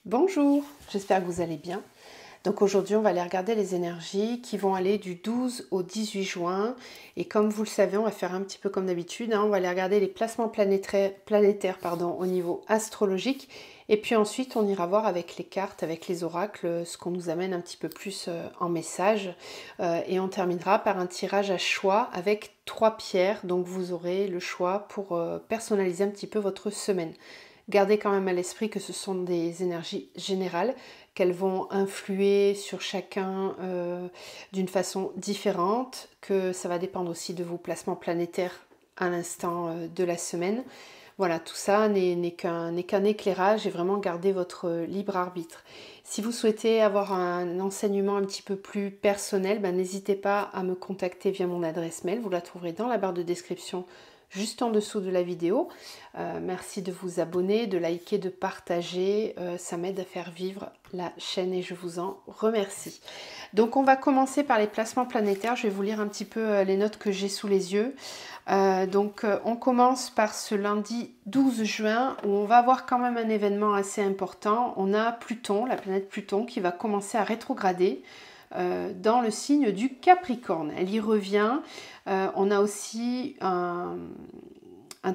Bonjour, j'espère que vous allez bien. Donc aujourd'hui, on va aller regarder les énergies qui vont aller du 12 au 18 juin. Et comme vous le savez, on va faire un petit peu comme d'habitude. On va aller regarder les placements planétaires au niveau astrologique. Et puis ensuite, on ira voir avec les cartes, avec les oracles, ce qu'on nous amène un petit peu plus en message. Et on terminera par un tirage à choix avec 3 pierres. Donc vous aurez le choix pour personnaliser un petit peu votre semaine. Gardez quand même à l'esprit que ce sont des énergies générales, qu'elles vont influer sur chacun d'une façon différente, que ça va dépendre aussi de vos placements planétaires à l'instant de la semaine. Voilà, tout ça n'est qu'un éclairage et vraiment gardez votre libre arbitre. Si vous souhaitez avoir un enseignement un petit peu plus personnel, n'hésitez pas à me contacter via mon adresse mail. Vous la trouverez dans la barre de description juste en dessous de la vidéo. Merci de vous abonner, de liker, de partager. Ça m'aide à faire vivre la chaîne et je vous en remercie. Donc on va commencer par les placements planétaires. Je vais vous lire un petit peu les notes que j'ai sous les yeux. On commence par ce lundi 12 juin où on va avoir quand même un événement assez important. On a Pluton, la planète Pluton, qui va commencer à rétrograder dans le signe du Capricorne. Elle y revient. On a aussi un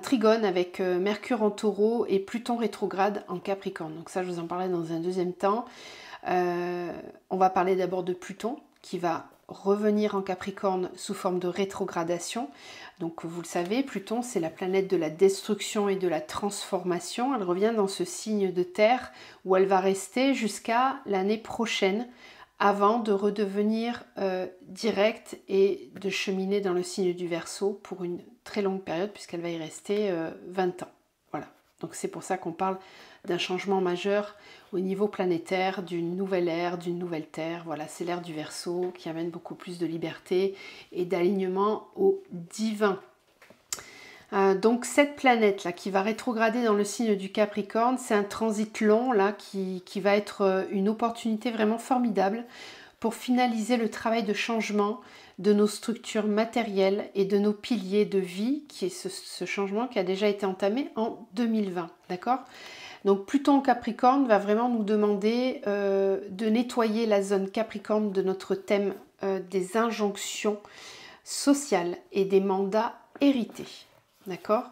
trigone avec Mercure en Taureau et Pluton rétrograde en Capricorne. Donc ça, je vous en parlais dans un deuxième temps. On va parler d'abord de Pluton qui va revenir en Capricorne sous forme de rétrogradation. Donc vous le savez, Pluton, c'est la planète de la destruction et de la transformation. Elle revient dans ce signe de terre où elle va rester jusqu'à l'année prochaine, avant de redevenir directe et de cheminer dans le signe du Verseau pour une très longue période puisqu'elle va y rester 20 ans. Voilà, donc c'est pour ça qu'on parle d'un changement majeur au niveau planétaire, d'une nouvelle ère, d'une nouvelle terre. Voilà, c'est l'ère du Verseau qui amène beaucoup plus de liberté et d'alignement au divin. Donc cette planète là qui va rétrograder dans le signe du Capricorne, c'est un transit long là qui va être une opportunité vraiment formidable pour finaliser le travail de changement de nos structures matérielles et de nos piliers de vie, qui est ce changement qui a déjà été entamé en 2020, d'accord ? Donc Pluton Capricorne va vraiment nous demander de nettoyer la zone Capricorne de notre thème des injonctions sociales et des mandats hérités. D'accord?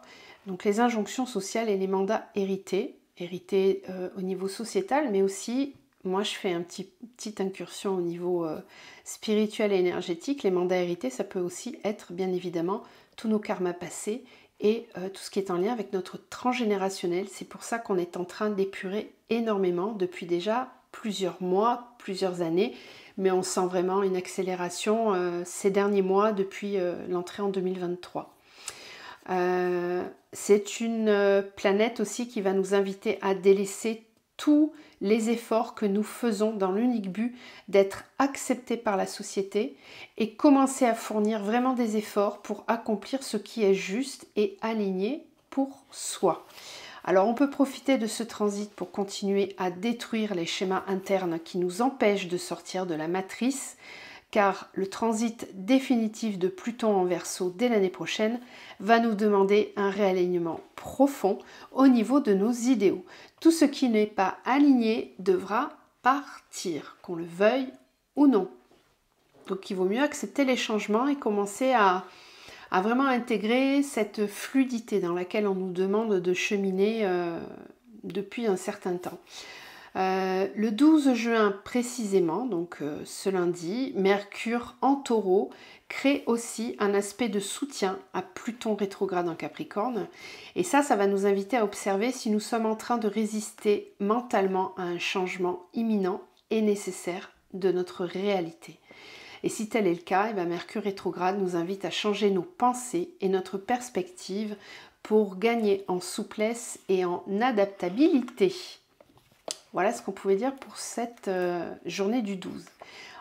Donc les injonctions sociales et les mandats hérités au niveau sociétal, mais aussi, moi je fais une petite incursion au niveau spirituel et énergétique. Les mandats hérités, ça peut aussi être bien évidemment tous nos karmas passés et tout ce qui est en lien avec notre transgénérationnel. C'est pour ça qu'on est en train d'épurer énormément depuis déjà plusieurs mois, plusieurs années, mais on sent vraiment une accélération ces derniers mois depuis l'entrée en 2023. C'est une planète aussi qui va nous inviter à délaisser tous les efforts que nous faisons dans l'unique but d'être acceptés par la société et commencer à fournir vraiment des efforts pour accomplir ce qui est juste et aligné pour soi. Alors on peut profiter de ce transit pour continuer à détruire les schémas internes qui nous empêchent de sortir de la matrice, car le transit définitif de Pluton en Verseau dès l'année prochaine va nous demander un réalignement profond au niveau de nos idéaux. Tout ce qui n'est pas aligné devra partir, qu'on le veuille ou non. Donc il vaut mieux accepter les changements et commencer à vraiment intégrer cette fluidité dans laquelle on nous demande de cheminer depuis un certain temps. Le 12 juin précisément, donc ce lundi, Mercure en Taureau crée aussi un aspect de soutien à Pluton rétrograde en Capricorne. Et ça va nous inviter à observer si nous sommes en train de résister mentalement à un changement imminent et nécessaire de notre réalité. Et si tel est le cas, Mercure rétrograde nous invite à changer nos pensées et notre perspective pour gagner en souplesse et en adaptabilité. Voilà ce qu'on pouvait dire pour cette journée du 12.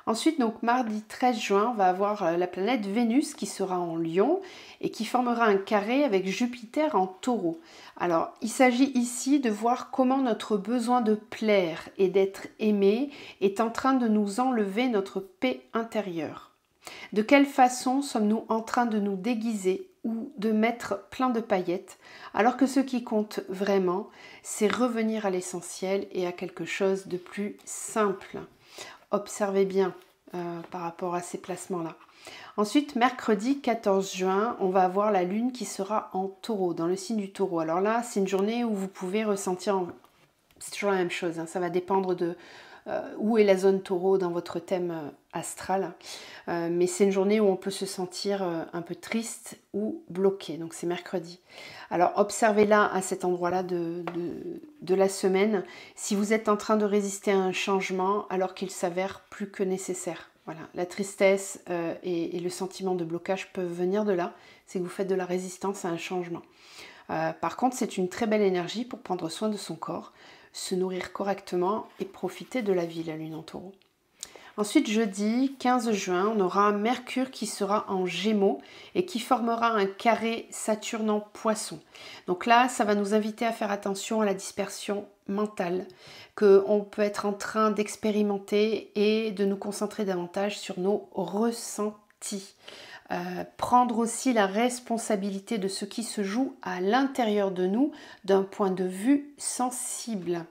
Ensuite, donc mardi 13 juin, on va avoir la planète Vénus qui sera en Lion et qui formera un carré avec Jupiter en Taureau. Alors, il s'agit ici de voir comment notre besoin de plaire et d'être aimé est en train de nous enlever notre paix intérieure. De quelle façon sommes-nous en train de nous déguiser ou de mettre plein de paillettes, alors que ce qui compte vraiment, c'est revenir à l'essentiel et à quelque chose de plus simple. Observez bien par rapport à ces placements-là. Ensuite, mercredi 14 juin, on va avoir la lune qui sera en taureau, dans le signe du taureau. Alors là, c'est une journée où vous pouvez ressentir, c'est toujours la même chose, hein, ça va dépendre de où est la zone taureau dans votre thème astral. Mais c'est une journée où on peut se sentir un peu triste ou bloqué, donc c'est mercredi. Alors observez là, à cet endroit-là de la semaine, si vous êtes en train de résister à un changement alors qu'il s'avère plus que nécessaire. Voilà, la tristesse et le sentiment de blocage peuvent venir de là, c'est que vous faites de la résistance à un changement. Par contre, c'est une très belle énergie pour prendre soin de son corps, se nourrir correctement et profiter de la vie, la lune en taureau. Ensuite, jeudi 15 juin, on aura Mercure qui sera en Gémeaux et qui formera un carré Saturne en Poisson. Donc là, ça va nous inviter à faire attention à la dispersion mentale qu'on peut être en train d'expérimenter et de nous concentrer davantage sur nos ressentis. Prendre aussi la responsabilité de ce qui se joue à l'intérieur de nous d'un point de vue sensible.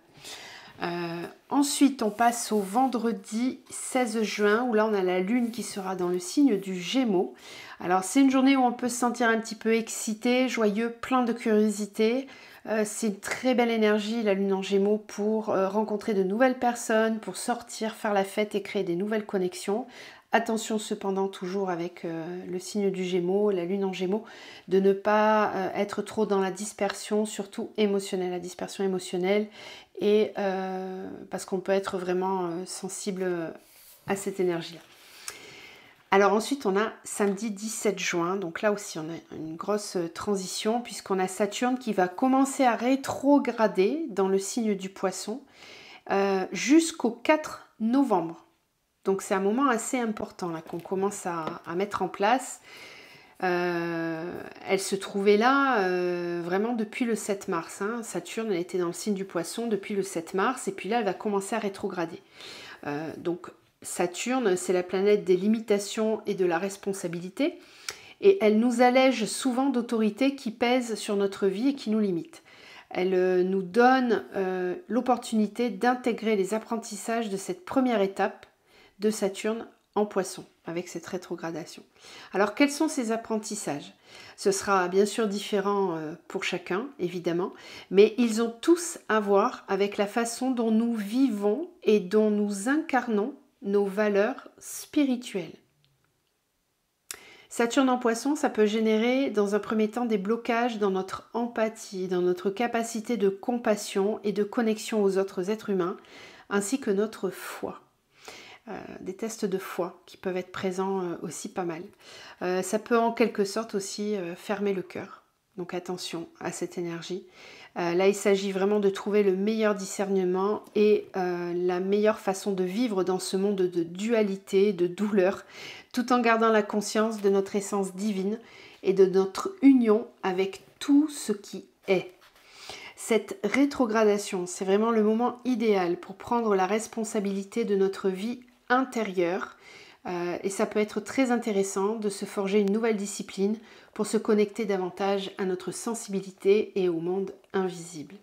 Ensuite, on passe au vendredi 16 juin où là on a la lune qui sera dans le signe du Gémeaux. Alors c'est une journée où on peut se sentir un petit peu excité, joyeux, plein de curiosité. C'est une très belle énergie la lune en Gémeaux pour rencontrer de nouvelles personnes, pour sortir, faire la fête et créer des nouvelles connexions. Attention cependant toujours avec le signe du Gémeaux, la lune en Gémeaux, de ne pas être trop dans la dispersion, surtout émotionnelle, la dispersion émotionnelle, et parce qu'on peut être vraiment sensible à cette énergie-là. Alors ensuite on a samedi 17 juin, donc là aussi on a une grosse transition puisqu'on a Saturne qui va commencer à rétrograder dans le signe du Poisson jusqu'au 4 novembre. Donc c'est un moment assez important là qu'on commence à mettre en place. Elle se trouvait là vraiment depuis le 7 mars. Hein. Saturne elle était dans le signe du Poisson depuis le 7 mars et puis là elle va commencer à rétrograder. Donc Saturne c'est la planète des limitations et de la responsabilité et elle nous allège souvent d'autorités qui pèsent sur notre vie et qui nous limitent. Elle nous donne l'opportunité d'intégrer les apprentissages de cette première étape de Saturne en Poisson avec cette rétrogradation. Alors quels sont ces apprentissages? Ce sera bien sûr différent pour chacun évidemment, mais ils ont tous à voir avec la façon dont nous vivons et dont nous incarnons nos valeurs spirituelles. Saturne en Poisson, ça peut générer dans un premier temps des blocages dans notre empathie, dans notre capacité de compassion et de connexion aux autres êtres humains, ainsi que notre foi. Des tests de foi qui peuvent être présents aussi pas mal. Ça peut en quelque sorte aussi fermer le cœur. Donc attention à cette énergie. Là, il s'agit vraiment de trouver le meilleur discernement et la meilleure façon de vivre dans ce monde de dualité, de douleur, tout en gardant la conscience de notre essence divine et de notre union avec tout ce qui est. Cette rétrogradation, c'est vraiment le moment idéal pour prendre la responsabilité de notre vie intérieure et ça peut être très intéressant de se forger une nouvelle discipline pour se connecter davantage à notre sensibilité et au monde invisible.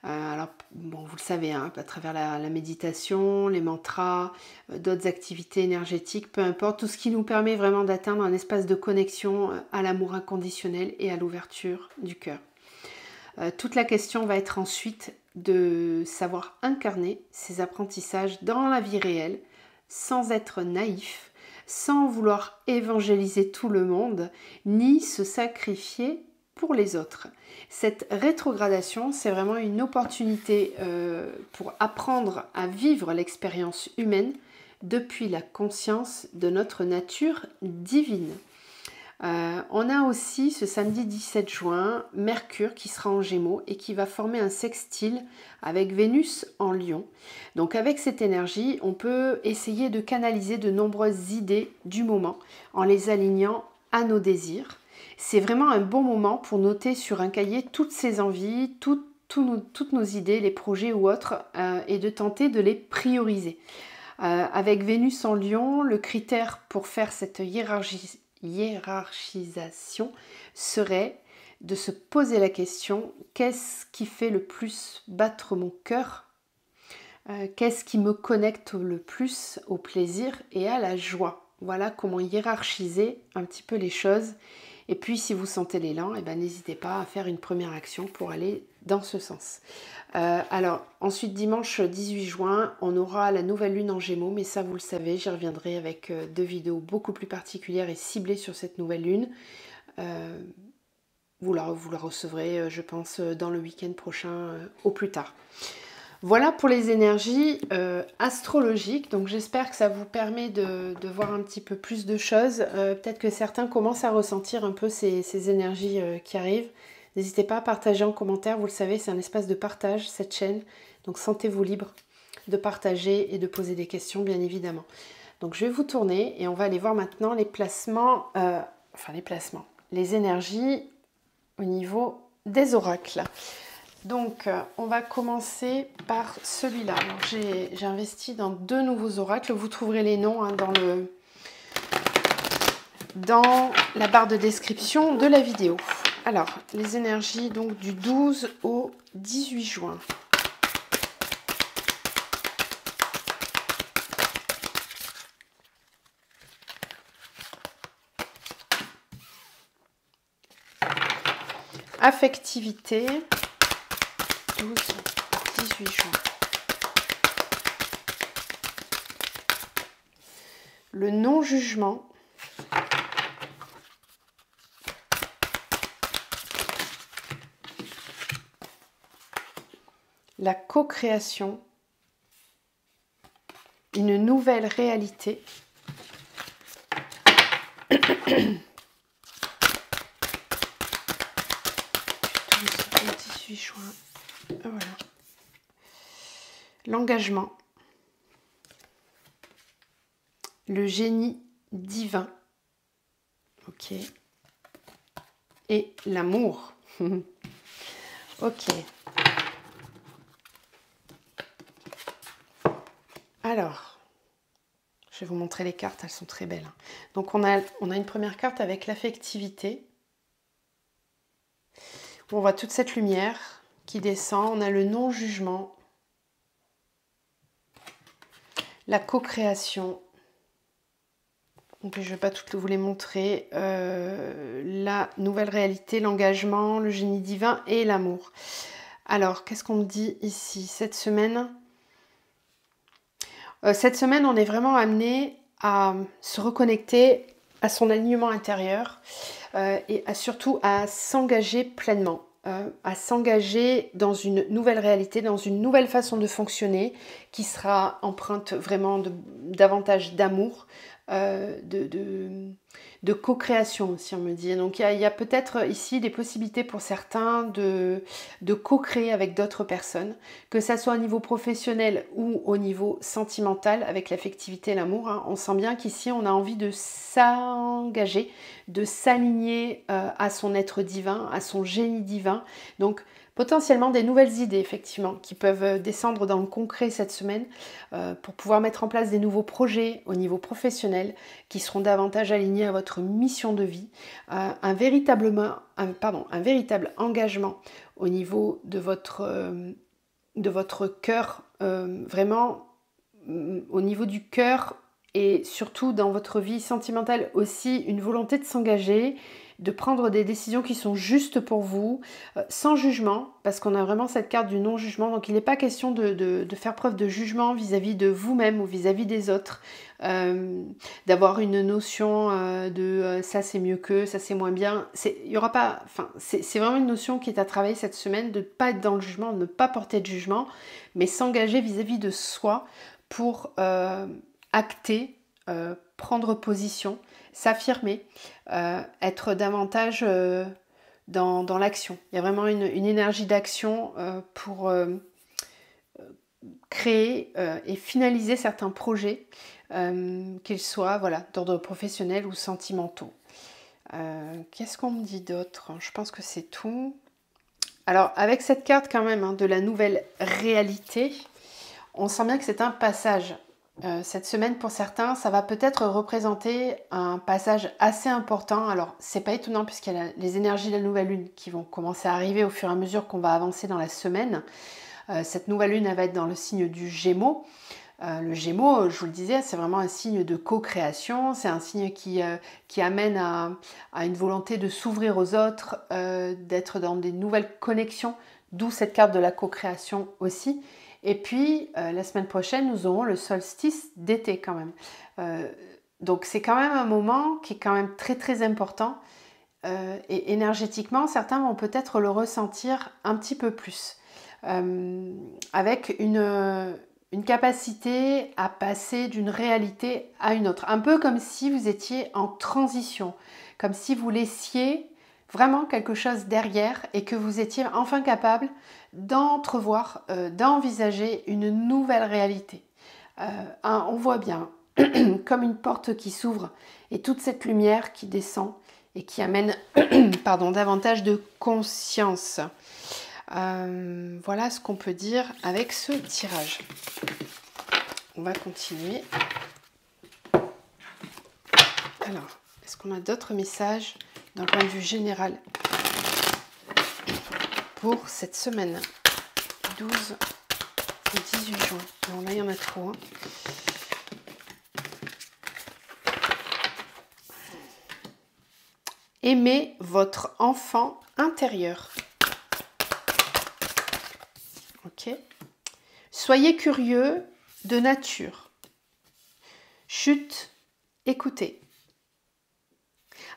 Alors, bon, vous le savez, hein, à travers la méditation, les mantras, d'autres activités énergétiques, peu importe, tout ce qui nous permet vraiment d'atteindre un espace de connexion à l'amour inconditionnel et à l'ouverture du cœur. Toute la question va être ensuite de savoir incarner ces apprentissages dans la vie réelle, sans être naïf, sans vouloir évangéliser tout le monde, ni se sacrifier pour les autres. Cette rétrogradation, c'est vraiment une opportunité pour apprendre à vivre l'expérience humaine depuis la conscience de notre nature divine. On a aussi ce samedi 17 juin Mercure qui sera en Gémeaux et qui va former un sextile avec Vénus en Lion. Donc avec cette énergie, on peut essayer de canaliser de nombreuses idées du moment en les alignant à nos désirs. C'est vraiment un bon moment pour noter sur un cahier toutes ces envies, toutes nos idées, les projets ou autres, et de tenter de les prioriser. Avec Vénus en Lion, le critère pour faire cette hiérarchisation serait de se poser la question, qu'est-ce qui fait le plus battre mon cœur? Qu'est-ce qui me connecte le plus au plaisir et à la joie? Voilà comment hiérarchiser un petit peu les choses. Et puis si vous sentez l'élan, n'hésitez pas à faire une première action pour aller dans ce sens. Alors ensuite dimanche 18 juin, on aura la nouvelle lune en Gémeaux, mais ça vous le savez, j'y reviendrai avec 2 vidéos beaucoup plus particulières et ciblées sur cette nouvelle lune. Vous la recevrez, je pense, dans le week-end prochain au plus tard. Voilà pour les énergies astrologiques. Donc j'espère que ça vous permet de voir un petit peu plus de choses. Peut-être que certains commencent à ressentir un peu ces énergies qui arrivent. N'hésitez pas à partager en commentaire. Vous le savez, c'est un espace de partage, cette chaîne. Donc sentez-vous libre de partager et de poser des questions, bien évidemment. Donc je vais vous tourner et on va aller voir maintenant les placements, les énergies au niveau des oracles. Donc, on va commencer par celui-là. J'ai investi dans 2 nouveaux oracles. Vous trouverez les noms dans la barre de description de la vidéo. Alors, les énergies donc du 12 au 18 juin. Affectivité. 12-18 juin. Le non-jugement. La co-création. Une nouvelle réalité. 18 juin. Voilà. L'engagement, le génie divin, ok, et l'amour, ok. Alors, je vais vous montrer les cartes, elles sont très belles. Donc on a une première carte avec l'affectivité. On voit toute cette lumière qui descend, on a le non-jugement. La co-création, donc je ne vais pas toutes vous les montrer, la nouvelle réalité, l'engagement, le génie divin et l'amour. Alors, qu'est-ce qu'on me dit ici cette semaine, on est vraiment amené à se reconnecter à son alignement intérieur et surtout à s'engager pleinement. À s'engager dans une nouvelle réalité, dans une nouvelle façon de fonctionner qui sera empreinte vraiment davantage d'amour, de co-création si on me dit. Donc il y a peut-être ici des possibilités pour certains de co-créer avec d'autres personnes, que ça soit au niveau professionnel ou au niveau sentimental avec l'affectivité et l'amour. Hein. On sent bien qu'ici on a envie de s'engager, de s'aligner à son être divin, à son génie divin. Donc potentiellement des nouvelles idées effectivement qui peuvent descendre dans le concret cette semaine pour pouvoir mettre en place des nouveaux projets au niveau professionnel qui seront davantage alignés à votre mission de vie, un véritable engagement au niveau de votre cœur, vraiment au niveau du cœur et surtout dans votre vie sentimentale aussi une volonté de s'engager, de prendre des décisions qui sont justes pour vous, sans jugement, parce qu'on a vraiment cette carte du non-jugement, donc il n'est pas question de faire preuve de jugement vis-à-vis de vous-même ou vis-à-vis des autres, d'avoir une notion de ça c'est mieux que, ça c'est moins bien, c'est vraiment une notion qui est à travailler cette semaine, de ne pas être dans le jugement, de ne pas porter de jugement, mais s'engager vis-à-vis de soi pour acter, prendre position, s'affirmer, être davantage dans l'action. Il y a vraiment une énergie d'action pour créer et finaliser certains projets, qu'ils soient d'ordre professionnel ou sentimentaux. Qu'est-ce qu'on me dit d'autre? Je pense que c'est tout. Alors, avec cette carte quand même de la nouvelle réalité, on sent bien que c'est un passage. Cette semaine, pour certains, ça va peut-être représenter un passage assez important. Alors, c'est pas étonnant puisqu'il y a les énergies de la nouvelle lune qui vont commencer à arriver au fur et à mesure qu'on va avancer dans la semaine. Cette nouvelle lune, elle va être dans le signe du Gémeaux. Le Gémeaux, je vous le disais, c'est vraiment un signe de co-création. C'est un signe qui amène à une volonté de s'ouvrir aux autres, d'être dans des nouvelles connexions, d'où cette carte de la co-création aussi. Et puis, la semaine prochaine, nous aurons le solstice d'été quand même. Donc, c'est quand même un moment qui est quand même très, très important. Et énergétiquement, certains vont peut-être le ressentir un petit peu plus. Avec une capacité à passer d'une réalité à une autre. Un peu comme si vous étiez en transition, comme si vous laissiez vraiment quelque chose derrière et que vous étiez enfin capable d'entrevoir, d'envisager une nouvelle réalité. On voit bien comme une porte qui s'ouvre et toute cette lumière qui descend et qui amène davantage de conscience. Voilà ce qu'on peut dire avec ce tirage. On va continuer. Alors, est-ce qu'on a d'autres messages d'un point de vue général pour cette semaine 12 au 18 juin. Alors là, il y en a trop. Hein. Aimez votre enfant intérieur. Ok. Soyez curieux de nature. Chut, écoutez.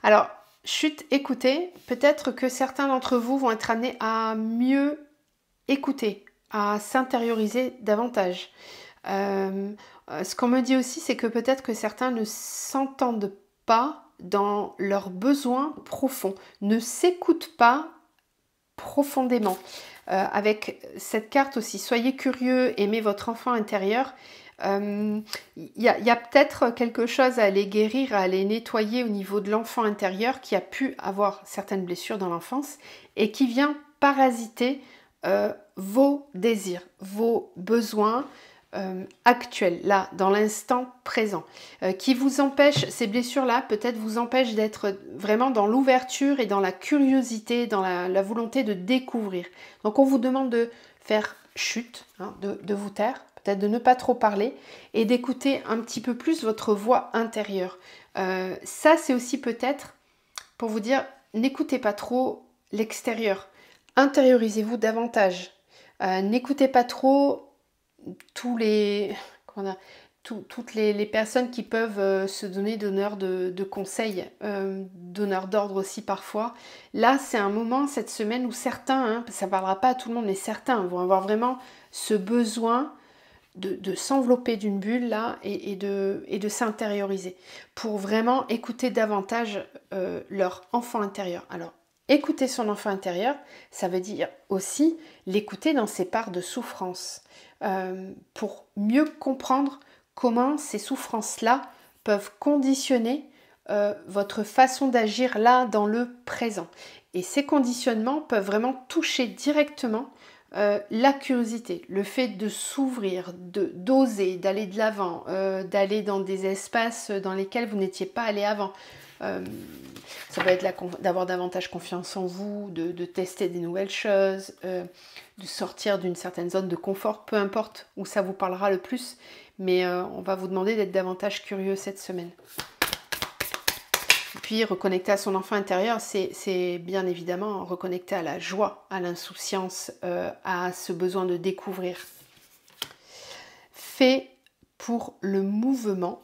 Alors, chut, écoutez. Peut-être que certains d'entre vous vont être amenés à mieux écouter, à s'intérioriser davantage. Ce qu'on me dit aussi, c'est que peut-être que certains ne s'entendent pas dans leurs besoins profonds, ne s'écoutent pas profondément. Avec cette carte aussi, soyez curieux, aimez votre enfant intérieur. Il y a peut-être quelque chose à aller guérir, à aller nettoyer au niveau de l'enfant intérieur qui a pu avoir certaines blessures dans l'enfance et qui vient parasiter vos désirs, vos besoins actuels, là, dans l'instant présent, qui vous empêchent, ces blessures-là, peut-être vous empêchent d'être vraiment dans l'ouverture et dans la curiosité, dans la volonté de découvrir. Donc on vous demande de faire chute, hein, de vous taire, peut-être de ne pas trop parler et d'écouter un petit peu plus votre voix intérieure. Ça, c'est aussi peut-être pour vous dire, n'écoutez pas trop l'extérieur, intériorisez-vous davantage. N'écoutez pas trop toutes les personnes qui peuvent se donner donneurs de conseils, donneurs d'ordre aussi parfois. Là, c'est un moment cette semaine où certains, ça ne parlera pas à tout le monde, mais certains vont avoir vraiment ce besoin de s'envelopper d'une bulle là et de s'intérioriser pour vraiment écouter davantage leur enfant intérieur. Alors, écouter son enfant intérieur, ça veut dire aussi l'écouter dans ses parts de souffrance pour mieux comprendre comment ces souffrances-là peuvent conditionner votre façon d'agir là dans le présent. Et ces conditionnements peuvent vraiment toucher directement la curiosité, le fait de s'ouvrir, d'oser, d'aller de l'avant, d'aller dans des espaces dans lesquels vous n'étiez pas allé avant. Ça peut être d'avoir davantage confiance en vous, de tester des nouvelles choses, de sortir d'une certaine zone de confort, peu importe où ça vous parlera le plus, mais on va vous demander d'être davantage curieux cette semaine. Et puis reconnecter à son enfant intérieur, c'est bien évidemment reconnecter à la joie, à l'insouciance, à ce besoin de découvrir. Fait pour le mouvement.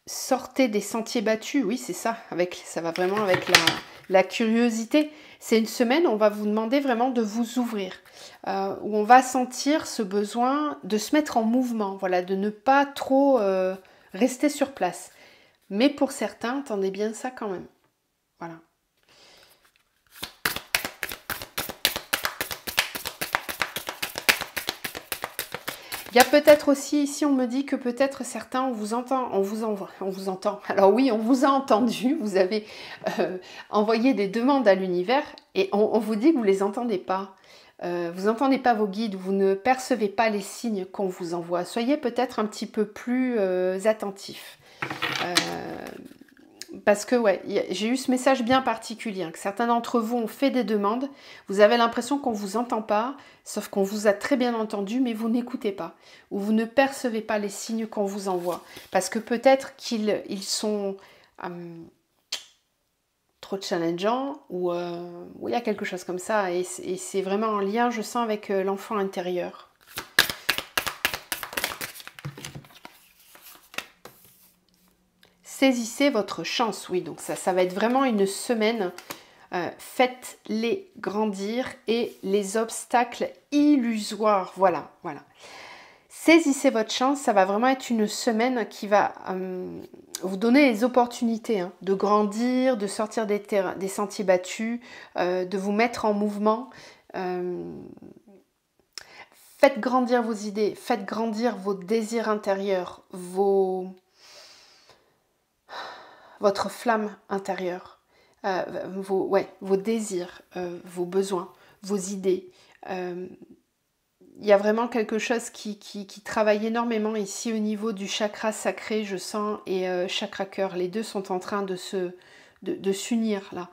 Sortez des sentiers battus, oui c'est ça, ça va vraiment avec la curiosité. C'est une semaine où on va vous demander vraiment de vous ouvrir, où on va sentir ce besoin de se mettre en mouvement, voilà, de ne pas trop rester sur place. Mais pour certains, attendez bien ça quand même, voilà. Il y a peut-être aussi, ici on me dit que peut-être certains, on vous entend. Alors oui, on vous a entendu, vous avez envoyé des demandes à l'univers et on vous dit que vous ne les entendez pas. vous n'entendez pas vos guides, vous ne percevez pas les signes qu'on vous envoie. Soyez peut-être un petit peu plus attentifs. Parce que ouais, j'ai eu ce message bien particulier, hein, que certains d'entre vous ont fait des demandes, vous avez l'impression qu'on ne vous entend pas, sauf qu'on vous a très bien entendu, mais vous n'écoutez pas, ou vous ne percevez pas les signes qu'on vous envoie. Parce que peut-être qu'ils sont trop challengeants, ou il y a quelque chose comme ça, et c'est vraiment en lien, je sens, avec l'enfant intérieur. Saisissez votre chance, oui, donc ça va être vraiment une semaine. Faites-les grandir et les obstacles illusoires, voilà. Saisissez votre chance, ça va vraiment être une semaine qui va vous donner les opportunités de grandir, de sortir des sentiers battus, de vous mettre en mouvement. Faites grandir vos idées, faites grandir vos désirs intérieurs, votre flamme intérieure, vos désirs, vos besoins, vos idées. Il y a vraiment quelque chose qui travaille énormément ici au niveau du chakra sacré, je sens, et chakra cœur. Les deux sont en train de s'unir là.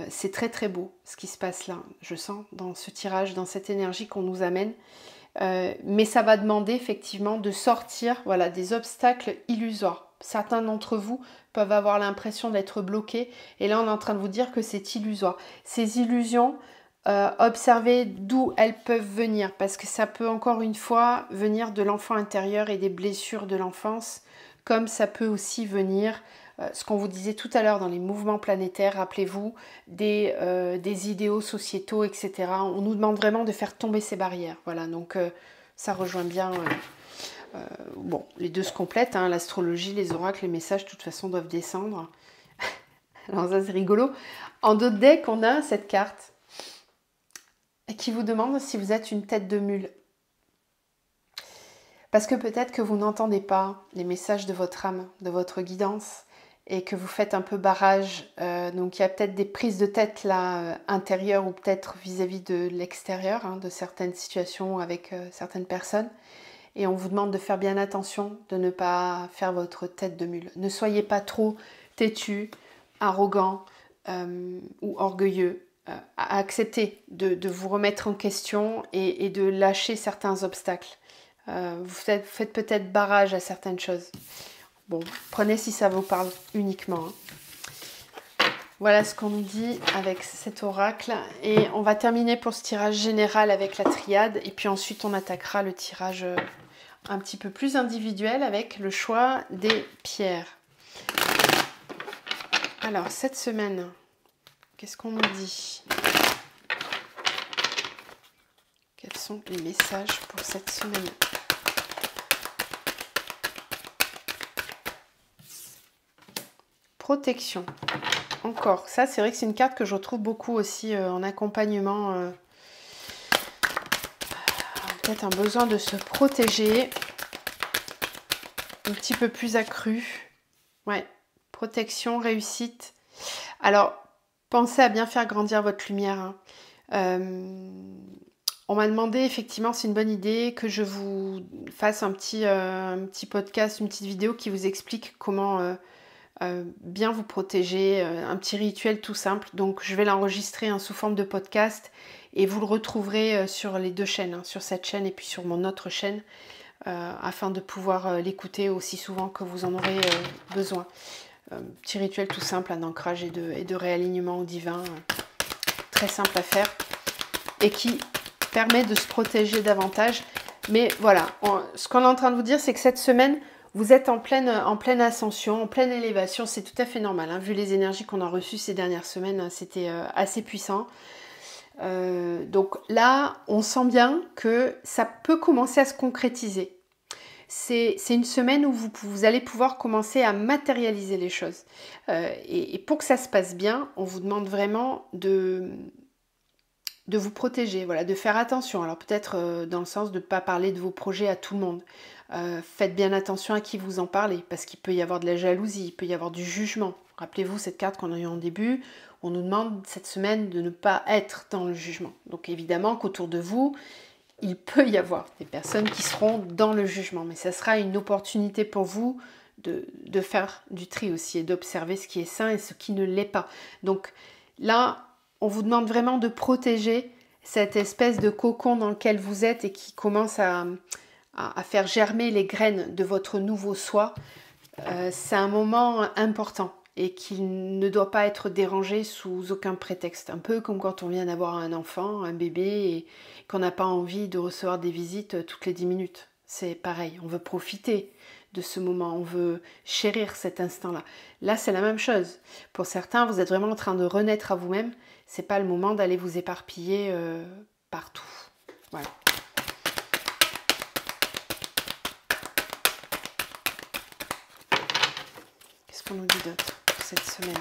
C'est très très beau ce qui se passe là, je sens, dans ce tirage, dans cette énergie qu'on nous amène. Mais ça va demander effectivement de sortir des obstacles illusoires. Certains d'entre vous peuvent avoir l'impression d'être bloqués et là on est en train de vous dire que c'est illusoire. Ces illusions, observez d'où elles peuvent venir parce que ça peut encore une fois venir de l'enfant intérieur et des blessures de l'enfance, comme ça peut aussi venir ce qu'on vous disait tout à l'heure dans les mouvements planétaires, rappelez-vous, des idéaux sociétaux, etc. On nous demande vraiment de faire tomber ces barrières. Voilà, donc ça rejoint bien... bon, les deux se complètent, hein, l'astrologie, les oracles, les messages, de toute façon, doivent descendre. Alors ça, c'est rigolo. En d'autres decks, on a cette carte qui vous demande si vous êtes une tête de mule. Parce que peut-être que vous n'entendez pas les messages de votre âme, de votre guidance, et que vous faites un peu barrage. Donc il y a peut-être des prises de tête là, intérieures ou peut-être vis-à-vis de l'extérieur, hein, de certaines situations avec certaines personnes. Et on vous demande de faire bien attention, de ne pas faire votre tête de mule. Ne soyez pas trop têtu, arrogant ou orgueilleux. Acceptez de vous remettre en question et de lâcher certains obstacles. Vous faites peut-être barrage à certaines choses. Bon, prenez si ça vous parle uniquement. Voilà ce qu'on nous dit avec cet oracle. Et on va terminer pour ce tirage général avec la triade. Et puis ensuite, on attaquera le tirage un petit peu plus individuel avec le choix des pierres. Alors, cette semaine, qu'est-ce qu'on nous dit? Quels sont les messages pour cette semaine? Protection. Encore, ça c'est vrai que c'est une carte que je retrouve beaucoup aussi en accompagnement. Peut-être un besoin de se protéger. Un petit peu plus accru. Ouais, protection, réussite. Alors, pensez à bien faire grandir votre lumière. Hein. On m'a demandé, effectivement, c'est une bonne idée, que je vous fasse un petit podcast, une petite vidéo qui vous explique comment... bien vous protéger, un petit rituel tout simple. Donc je vais l'enregistrer sous forme de podcast et vous le retrouverez sur les deux chaînes, hein, sur cette chaîne et puis sur mon autre chaîne, afin de pouvoir l'écouter aussi souvent que vous en aurez besoin. Petit rituel tout simple, un ancrage et de réalignement au divin, très simple à faire et qui permet de se protéger davantage. Mais voilà, ce qu'on est en train de vous dire, c'est que cette semaine, vous êtes en pleine ascension, en pleine élévation, c'est tout à fait normal. Hein. Vu les énergies qu'on a reçues ces dernières semaines, c'était assez puissant. Donc là, on sent bien que ça peut commencer à se concrétiser. C'est une semaine où vous allez pouvoir commencer à matérialiser les choses. Et pour que ça se passe bien, on vous demande vraiment de vous protéger, voilà, de faire attention. Alors peut-être dans le sens de ne pas parler de vos projets à tout le monde. Faites bien attention à qui vous en parlez, parce qu'il peut y avoir de la jalousie, il peut y avoir du jugement. Rappelez-vous cette carte qu'on a eue en début, on nous demande cette semaine de ne pas être dans le jugement. Donc évidemment qu'autour de vous, il peut y avoir des personnes qui seront dans le jugement, mais ça sera une opportunité pour vous de faire du tri aussi et d'observer ce qui est sain et ce qui ne l'est pas. Donc là, on vous demande vraiment de protéger cette espèce de cocon dans lequel vous êtes et qui commence à faire germer les graines de votre nouveau soi. C'est un moment important et qui ne doit pas être dérangé sous aucun prétexte. Un peu comme quand on vient d'avoir un enfant, un bébé, et qu'on n'a pas envie de recevoir des visites toutes les 10 minutes. C'est pareil, on veut profiter de ce moment, on veut chérir cet instant-là. Là, c'est la même chose. Pour certains, vous êtes vraiment en train de renaître à vous-même. C'est pas le moment d'aller vous éparpiller partout. Voilà. Qu'est-ce qu'on nous dit d'autre pour cette semaine?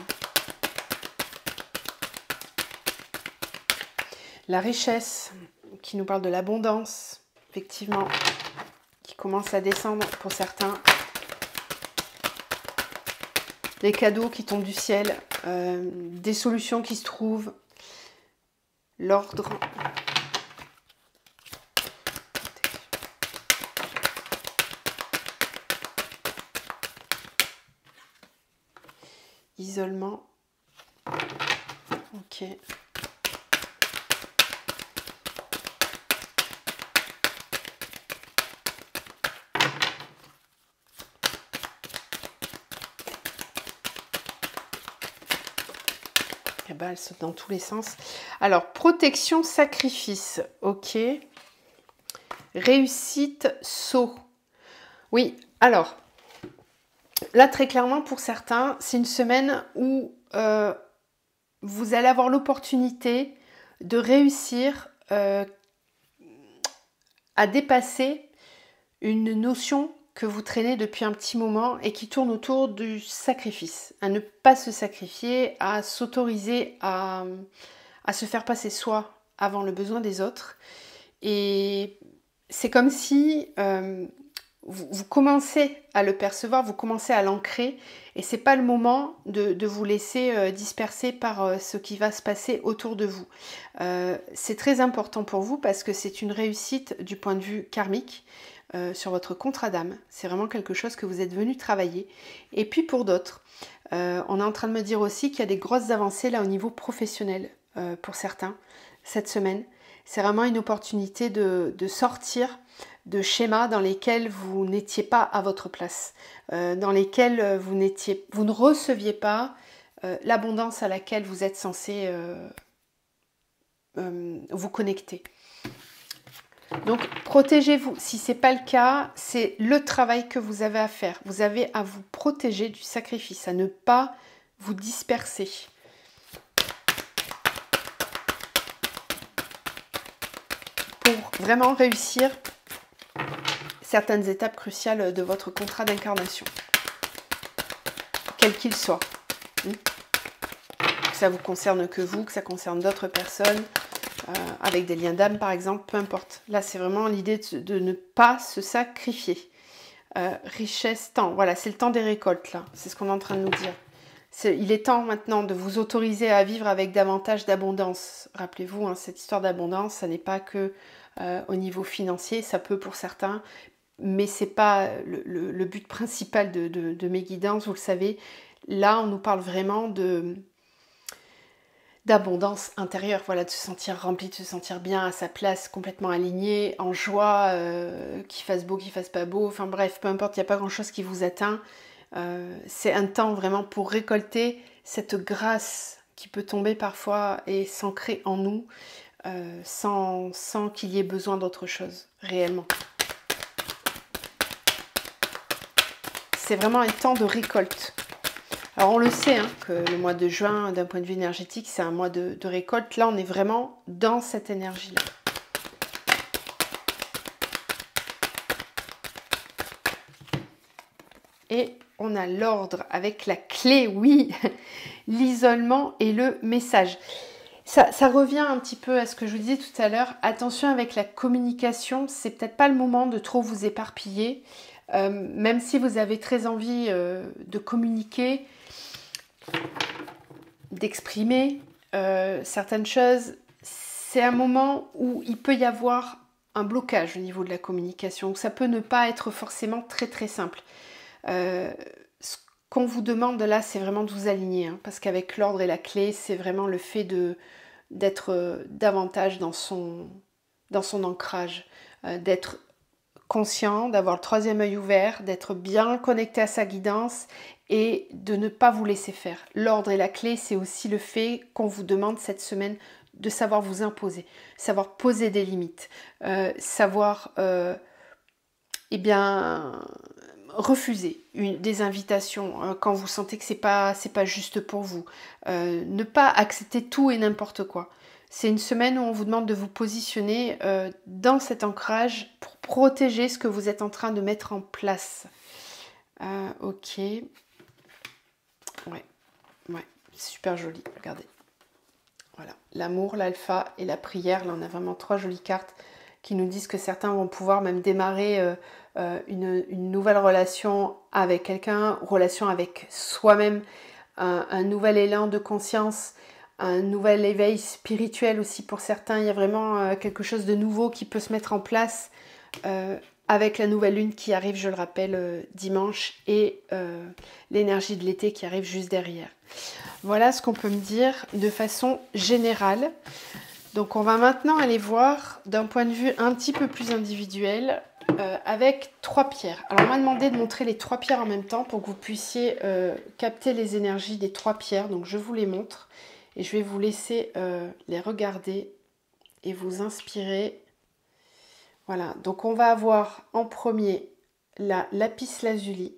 La richesse, qui nous parle de l'abondance, effectivement, qui commence à descendre pour certains. Les cadeaux qui tombent du ciel, des solutions qui se trouvent, l'ordre. Isolement. Ok. Eh ben, elles sautent dans tous les sens. Alors, protection, sacrifice. Ok. Réussite, saut. Oui, alors, là, très clairement, pour certains, c'est une semaine où vous allez avoir l'opportunité de réussir à dépasser une notion que vous traînez depuis un petit moment et qui tourne autour du sacrifice, à ne pas se sacrifier, à s'autoriser à se faire passer soi avant le besoin des autres. Et c'est comme si vous commencez à le percevoir, vous commencez à l'ancrer et c'est pas le moment de vous laisser disperser par ce qui va se passer autour de vous. C'est très important pour vous parce que c'est une réussite du point de vue karmique. Sur votre contrat d'âme, c'est vraiment quelque chose que vous êtes venu travailler. Et puis pour d'autres, on est en train de me dire aussi qu'il y a des grosses avancées là au niveau professionnel pour certains cette semaine. C'est vraiment une opportunité de sortir de schémas dans lesquels vous n'étiez pas à votre place, dans lesquels vous ne receviez pas l'abondance à laquelle vous êtes censé vous connecter. Donc, protégez-vous. Si ce n'est pas le cas, c'est le travail que vous avez à faire. Vous avez à vous protéger du sacrifice, à ne pas vous disperser. Pour vraiment réussir certaines étapes cruciales de votre contrat d'incarnation. Quel qu'il soit. Que ça vous concerne que vous, que ça concerne d'autres personnes. Avec des liens d'âme par exemple, peu importe. Là c'est vraiment l'idée de ne pas se sacrifier. Richesse, temps, voilà, c'est le temps des récoltes là, c'est ce qu'on est en train de nous dire. Il est temps maintenant de vous autoriser à vivre avec davantage d'abondance. Rappelez-vous, hein, cette histoire d'abondance, ça n'est pas que au niveau financier, ça peut pour certains, mais c'est pas le but principal de mes guidances, vous le savez. Là on nous parle vraiment d'abondance intérieure, voilà, de se sentir rempli, de se sentir bien à sa place, complètement aligné, en joie, qu'il fasse beau, qu'il fasse pas beau, enfin bref, peu importe, il n'y a pas grand chose qui vous atteint. C'est un temps vraiment pour récolter cette grâce qui peut tomber parfois et s'ancrer en nous sans qu'il y ait besoin d'autre chose, réellement. C'est vraiment un temps de récolte. Alors on le sait, hein, que le mois de juin, d'un point de vue énergétique, c'est un mois de récolte. Là, on est vraiment dans cette énergie-là. Et on a l'ordre avec la clé, oui, l'isolement et le message. Ça revient un petit peu à ce que je vous disais tout à l'heure. Attention avec la communication, c'est peut-être pas le moment de trop vous éparpiller. Même si vous avez très envie de communiquer, d'exprimer certaines choses. C'est un moment où il peut y avoir un blocage au niveau de la communication. Ça peut ne pas être forcément très très simple. Ce qu'on vous demande là, c'est vraiment de vous aligner, hein, parce qu'avec l'ordre et la clé, c'est vraiment le fait d'être davantage dans son ancrage, d'être conscient, d'avoir le troisième œil ouvert, d'être bien connecté à sa guidance et de ne pas vous laisser faire. L'ordre et la clé, c'est aussi le fait qu'on vous demande cette semaine de savoir vous imposer, savoir poser des limites, savoir eh bien, refuser des invitations quand vous sentez que c'est pas juste pour vous. Ne pas accepter tout et n'importe quoi. C'est une semaine où on vous demande de vous positionner dans cet ancrage pour protéger ce que vous êtes en train de mettre en place. Ok. Ouais, c'est super joli, regardez. Voilà, l'amour, l'alpha et la prière. Là, on a vraiment 3 jolies cartes qui nous disent que certains vont pouvoir même démarrer une nouvelle relation avec quelqu'un, relation avec soi-même, un nouvel élan de conscience, un nouvel éveil spirituel aussi pour certains. Il y a vraiment quelque chose de nouveau qui peut se mettre en place avec la nouvelle lune qui arrive, je le rappelle, dimanche, et l'énergie de l'été qui arrive juste derrière. Voilà ce qu'on peut me dire de façon générale. Donc on va maintenant aller voir d'un point de vue un petit peu plus individuel avec 3 pierres. Alors on m'a demandé de montrer les 3 pierres en même temps pour que vous puissiez capter les énergies des 3 pierres. Donc je vous les montre et je vais vous laisser les regarder et vous inspirer. Voilà, donc on va avoir en premier la lapis lazuli.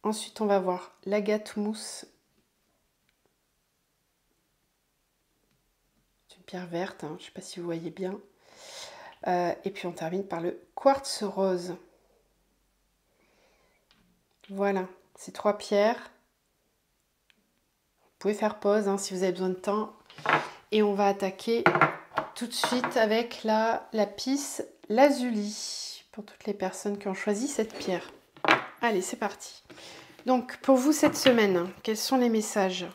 Ensuite on va voir l'agate mousse. Pierre verte, hein, je ne sais pas si vous voyez bien. Et puis on termine par le quartz rose. Voilà, ces 3 pierres. Vous pouvez faire pause hein, si vous avez besoin de temps. Et on va attaquer tout de suite avec la lapis lazuli, pour toutes les personnes qui ont choisi cette pierre. Allez, c'est parti. Donc, pour vous cette semaine, quels sont les messages ?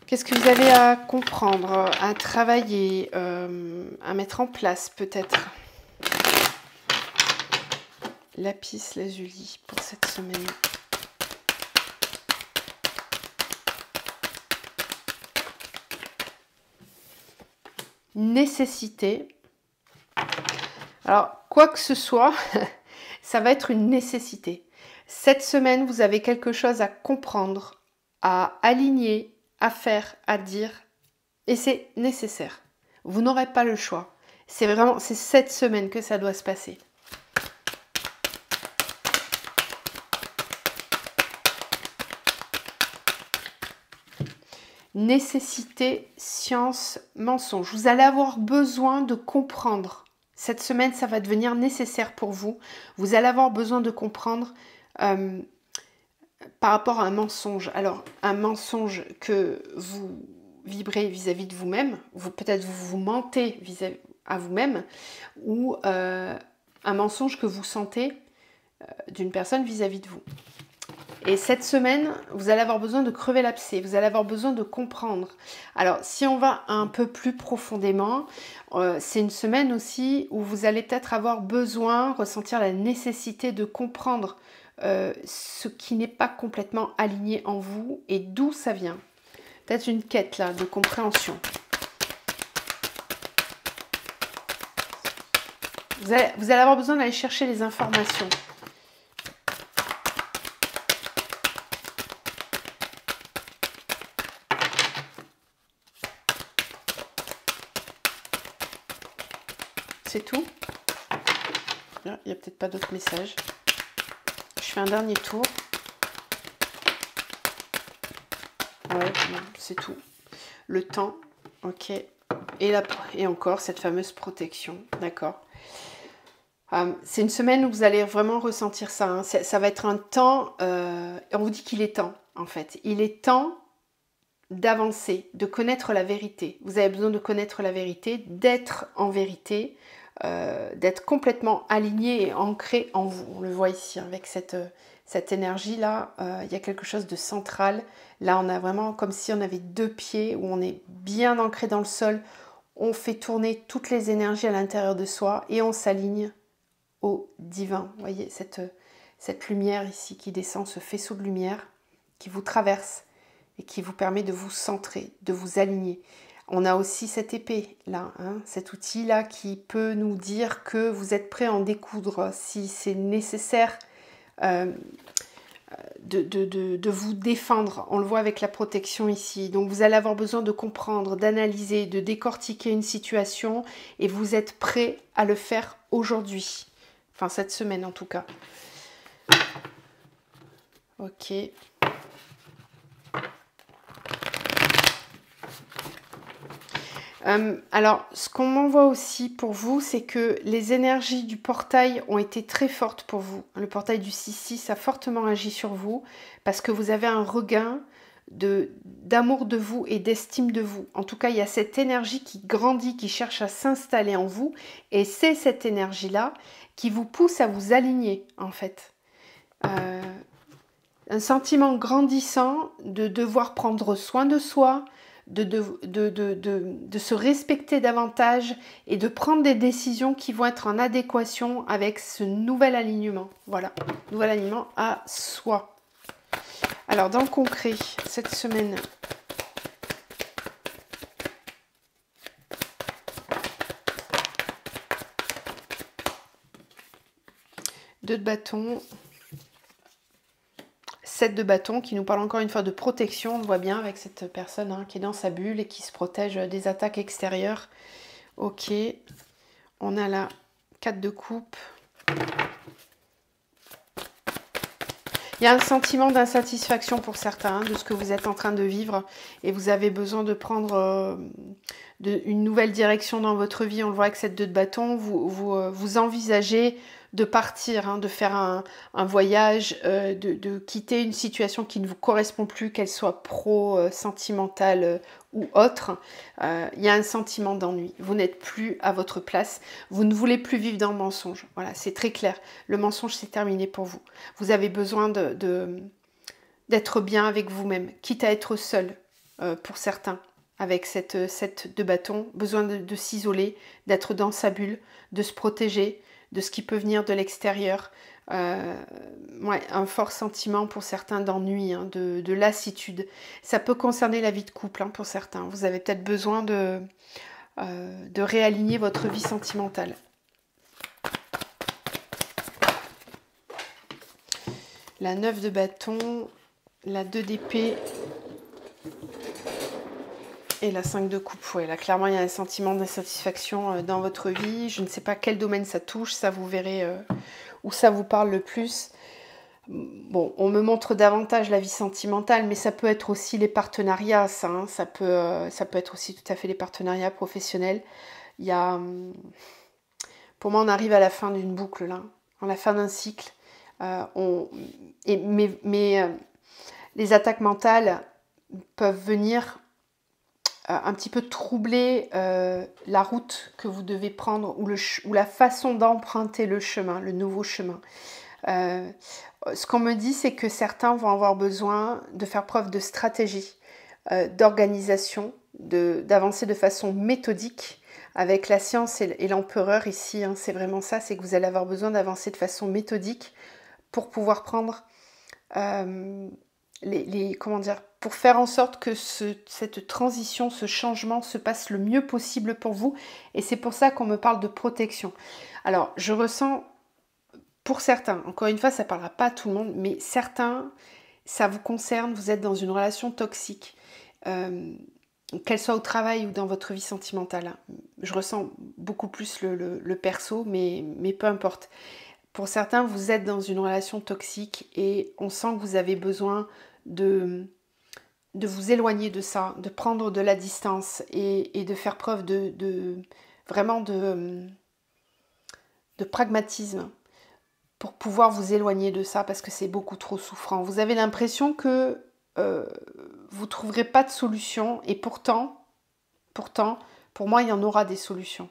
Qu'est-ce que vous avez à comprendre, à travailler, à mettre en place peut-être? Lapis lazuli pour cette semaine. Nécessité. Alors, quoi que ce soit, ça va être une nécessité. Cette semaine, vous avez quelque chose à comprendre, à aligner, à faire, à dire, et c'est nécessaire. Vous n'aurez pas le choix. C'est cette semaine que ça doit se passer. Nécessité, science, mensonge. Vous allez avoir besoin de comprendre. Cette semaine, ça va devenir nécessaire pour vous. Vous allez avoir besoin de comprendre par rapport à un mensonge. Alors, un mensonge que vous vibrez vis-à-vis de vous-même, peut-être vous mentez vis-à-vis à vous-même, ou un mensonge que vous sentez d'une personne vis-à-vis de vous. Et cette semaine, vous allez avoir besoin de crever l'abcès, vous allez avoir besoin de comprendre. Alors, si on va un peu plus profondément, c'est une semaine aussi où vous allez peut-être avoir besoin, ressentir la nécessité de comprendre ce qui n'est pas complètement aligné en vous et d'où ça vient. Peut-être une quête là de compréhension. Vous allez avoir besoin d'aller chercher les informations. C'est tout. Il n'y a peut-être pas d'autres messages. Je fais un dernier tour. Ouais, c'est tout. Le temps, ok. Et encore cette fameuse protection, d'accord. C'est une semaine où vous allez vraiment ressentir ça. Hein. Ça va être un temps, on vous dit qu'il est temps, en fait. Il est temps d'avancer, de connaître la vérité. Vous avez besoin de connaître la vérité, d'être en vérité, d'être complètement aligné et ancré en vous. On le voit ici avec cette cette énergie-là, il y a quelque chose de central. Là, on a vraiment comme si on avait deux pieds, où on est bien ancré dans le sol. On fait tourner toutes les énergies à l'intérieur de soi et on s'aligne au divin. Vous voyez, cette lumière ici qui descend, ce faisceau de lumière qui vous traverse et qui vous permet de vous centrer, de vous aligner. On a aussi cette épée là, hein, cet outil là qui peut nous dire que vous êtes prêt à en découdre si c'est nécessaire de vous défendre. On le voit avec la protection ici. Donc vous allez avoir besoin de comprendre, d'analyser, de décortiquer une situation et vous êtes prêt à le faire aujourd'hui. Enfin cette semaine en tout cas. Ok. Alors, ce qu'on m'envoie aussi pour vous, c'est que les énergies du portail ont été très fortes pour vous. Le portail du 6-6 a fortement agi sur vous parce que vous avez un regain d'amour de vous et d'estime de vous. En tout cas, il y a cette énergie qui grandit, qui cherche à s'installer en vous. Et c'est cette énergie-là qui vous pousse à vous aligner, en fait. Un sentiment grandissant de devoir prendre soin de soi, de se respecter davantage et de prendre des décisions qui vont être en adéquation avec ce nouvel alignement. Voilà, nouvel alignement à soi. Alors, dans le concret, cette semaine, deux de bâton, 7 de bâton qui nous parle encore une fois de protection. On le voit bien avec cette personne hein, qui est dans sa bulle et qui se protège des attaques extérieures. Ok, on a la 4 de coupe. Il y a un sentiment d'insatisfaction pour certains hein, de ce que vous êtes en train de vivre et vous avez besoin de prendre une nouvelle direction dans votre vie. On le voit avec cette 2 de bâton. Vous envisagez de partir, hein, de faire un voyage, de quitter une situation qui ne vous correspond plus, qu'elle soit sentimentale ou autre. Il y a un sentiment d'ennui. Vous n'êtes plus à votre place. Vous ne voulez plus vivre dans le mensonge. Voilà, c'est très clair. Le mensonge, c'est terminé pour vous. Vous avez besoin d'être bien avec vous-même, quitte à être seul pour certains. Avec cette de bâton, besoin de s'isoler, d'être dans sa bulle, de se protéger de ce qui peut venir de l'extérieur. Ouais, un fort sentiment pour certains d'ennui, hein, de lassitude. Ça peut concerner la vie de couple hein, pour certains. Vous avez peut-être besoin de réaligner votre vie sentimentale. La 9 de bâton, la 2 d'épée et la 5 de coupe. Ouais, là, clairement, il y a un sentiment d'insatisfaction dans votre vie. Je ne sais pas quel domaine ça touche. Ça, vous verrez où ça vous parle le plus. Bon, on me montre davantage la vie sentimentale, mais ça peut être aussi les partenariats, ça. Hein, ça peut être aussi tout à fait les partenariats professionnels. Il y a... Pour moi, on arrive à la fin d'une boucle, là. À la fin d'un cycle. Les attaques mentales peuvent venir un petit peu troubler la route que vous devez prendre ou la façon d'emprunter le chemin, le nouveau chemin. Ce qu'on me dit, c'est que certains vont avoir besoin de faire preuve de stratégie, d'organisation, d'avancer de façon méthodique. Avec la science et l'empereur ici, hein, c'est vraiment ça, c'est que vous allez avoir besoin d'avancer de façon méthodique pour pouvoir prendre comment dire, pour faire en sorte que cette transition, ce changement se passe le mieux possible pour vous. Et c'est pour ça qu'on me parle de protection. Alors, je ressens, pour certains, encore une fois, ça ne parlera pas à tout le monde, mais certains, ça vous concerne, vous êtes dans une relation toxique, qu'elle soit au travail ou dans votre vie sentimentale. Je ressens beaucoup plus le perso, mais peu importe. Pour certains, vous êtes dans une relation toxique et on sent que vous avez besoin de vous éloigner de ça, de prendre de la distance et de faire preuve vraiment de pragmatisme pour pouvoir vous éloigner de ça parce que c'est beaucoup trop souffrant. Vous avez l'impression que vous ne trouverez pas de solution et pourtant, pour moi, il y en aura des solutions.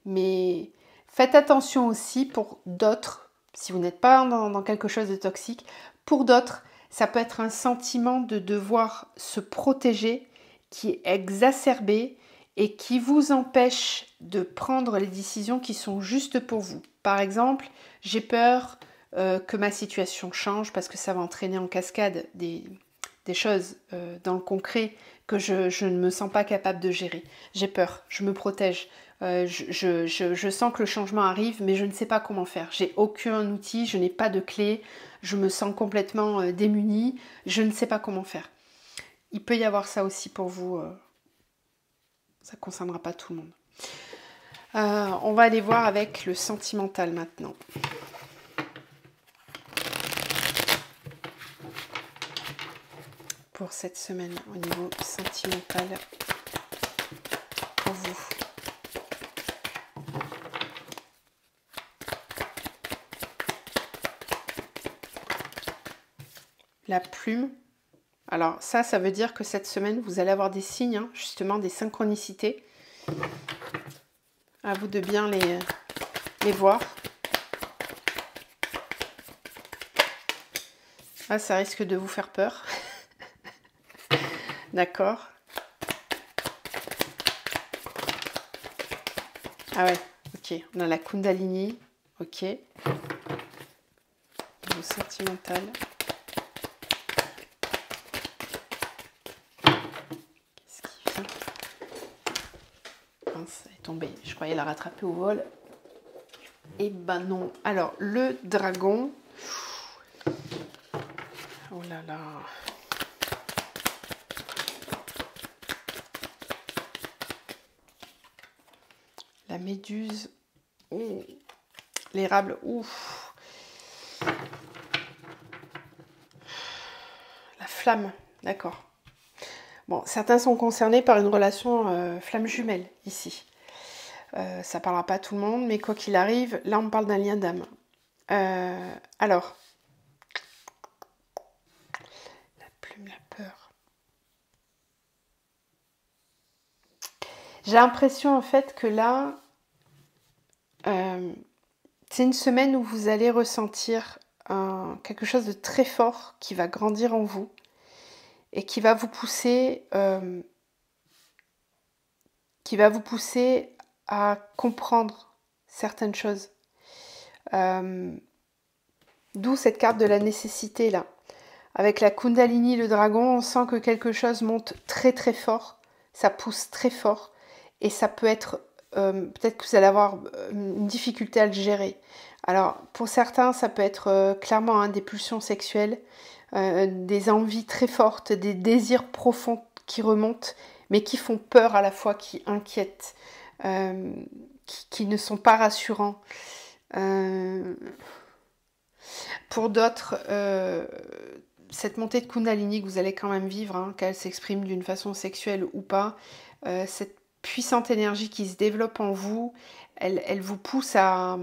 Mais faites attention aussi pour d'autres, si vous n'êtes pas dans quelque chose de toxique, Pour d'autres, ça peut être un sentiment de devoir se protéger qui est exacerbé et qui vous empêche de prendre les décisions qui sont justes pour vous. Par exemple, j'ai peur que ma situation change parce que ça va entraîner en cascade des choses dans le concret que je ne me sens pas capable de gérer. J'ai peur, je me protège. Je sens que le changement arrive, mais je ne sais pas comment faire. J'ai aucun outil, je n'ai pas de clé, je me sens complètement démunie, je ne sais pas comment faire. Il peut y avoir ça aussi pour vous. Ça ne concernera pas tout le monde. On va aller voir avec le sentimental maintenant. Pour cette semaine, au niveau sentimental, pour vous. La plume. Alors ça veut dire que cette semaine, vous allez avoir des signes, hein, justement des synchronicités. À vous de bien les voir. Ah, ça risque de vous faire peur. D'accord. Ah ouais, ok. On a la Kundalini. Ok. Le sentimental. Qu'est-ce qui vient? Mince, elle est tombée. Je croyais la rattraper au vol. Eh ben non. Alors, le dragon. Oh là là. La méduse. Oh. L'érable. Ouf. La flamme. D'accord. Bon, certains sont concernés par une relation flamme jumelle ici. Ça ne parlera pas à tout le monde, mais quoi qu'il arrive, là on parle d'un lien d'âme. Alors, la plume, la peur. J'ai l'impression en fait que là, c'est une semaine où vous allez ressentir quelque chose de très fort qui va grandir en vous et qui va vous pousser, à comprendre certaines choses. D'où cette carte de la nécessité là. Avec la Kundalini, le dragon, on sent que quelque chose monte très très fort, ça pousse très fort et ça peut être, peut-être que vous allez avoir une difficulté à le gérer. Alors pour certains, ça peut être clairement des pulsions sexuelles, des envies très fortes, des désirs profonds qui remontent, mais qui font peur à la fois, qui inquiètent, qui ne sont pas rassurants. Pour d'autres, cette montée de Kundalini que vous allez quand même vivre, hein, qu'elle s'exprime d'une façon sexuelle ou pas, cette puissante énergie qui se développe en vous, elle vous pousse à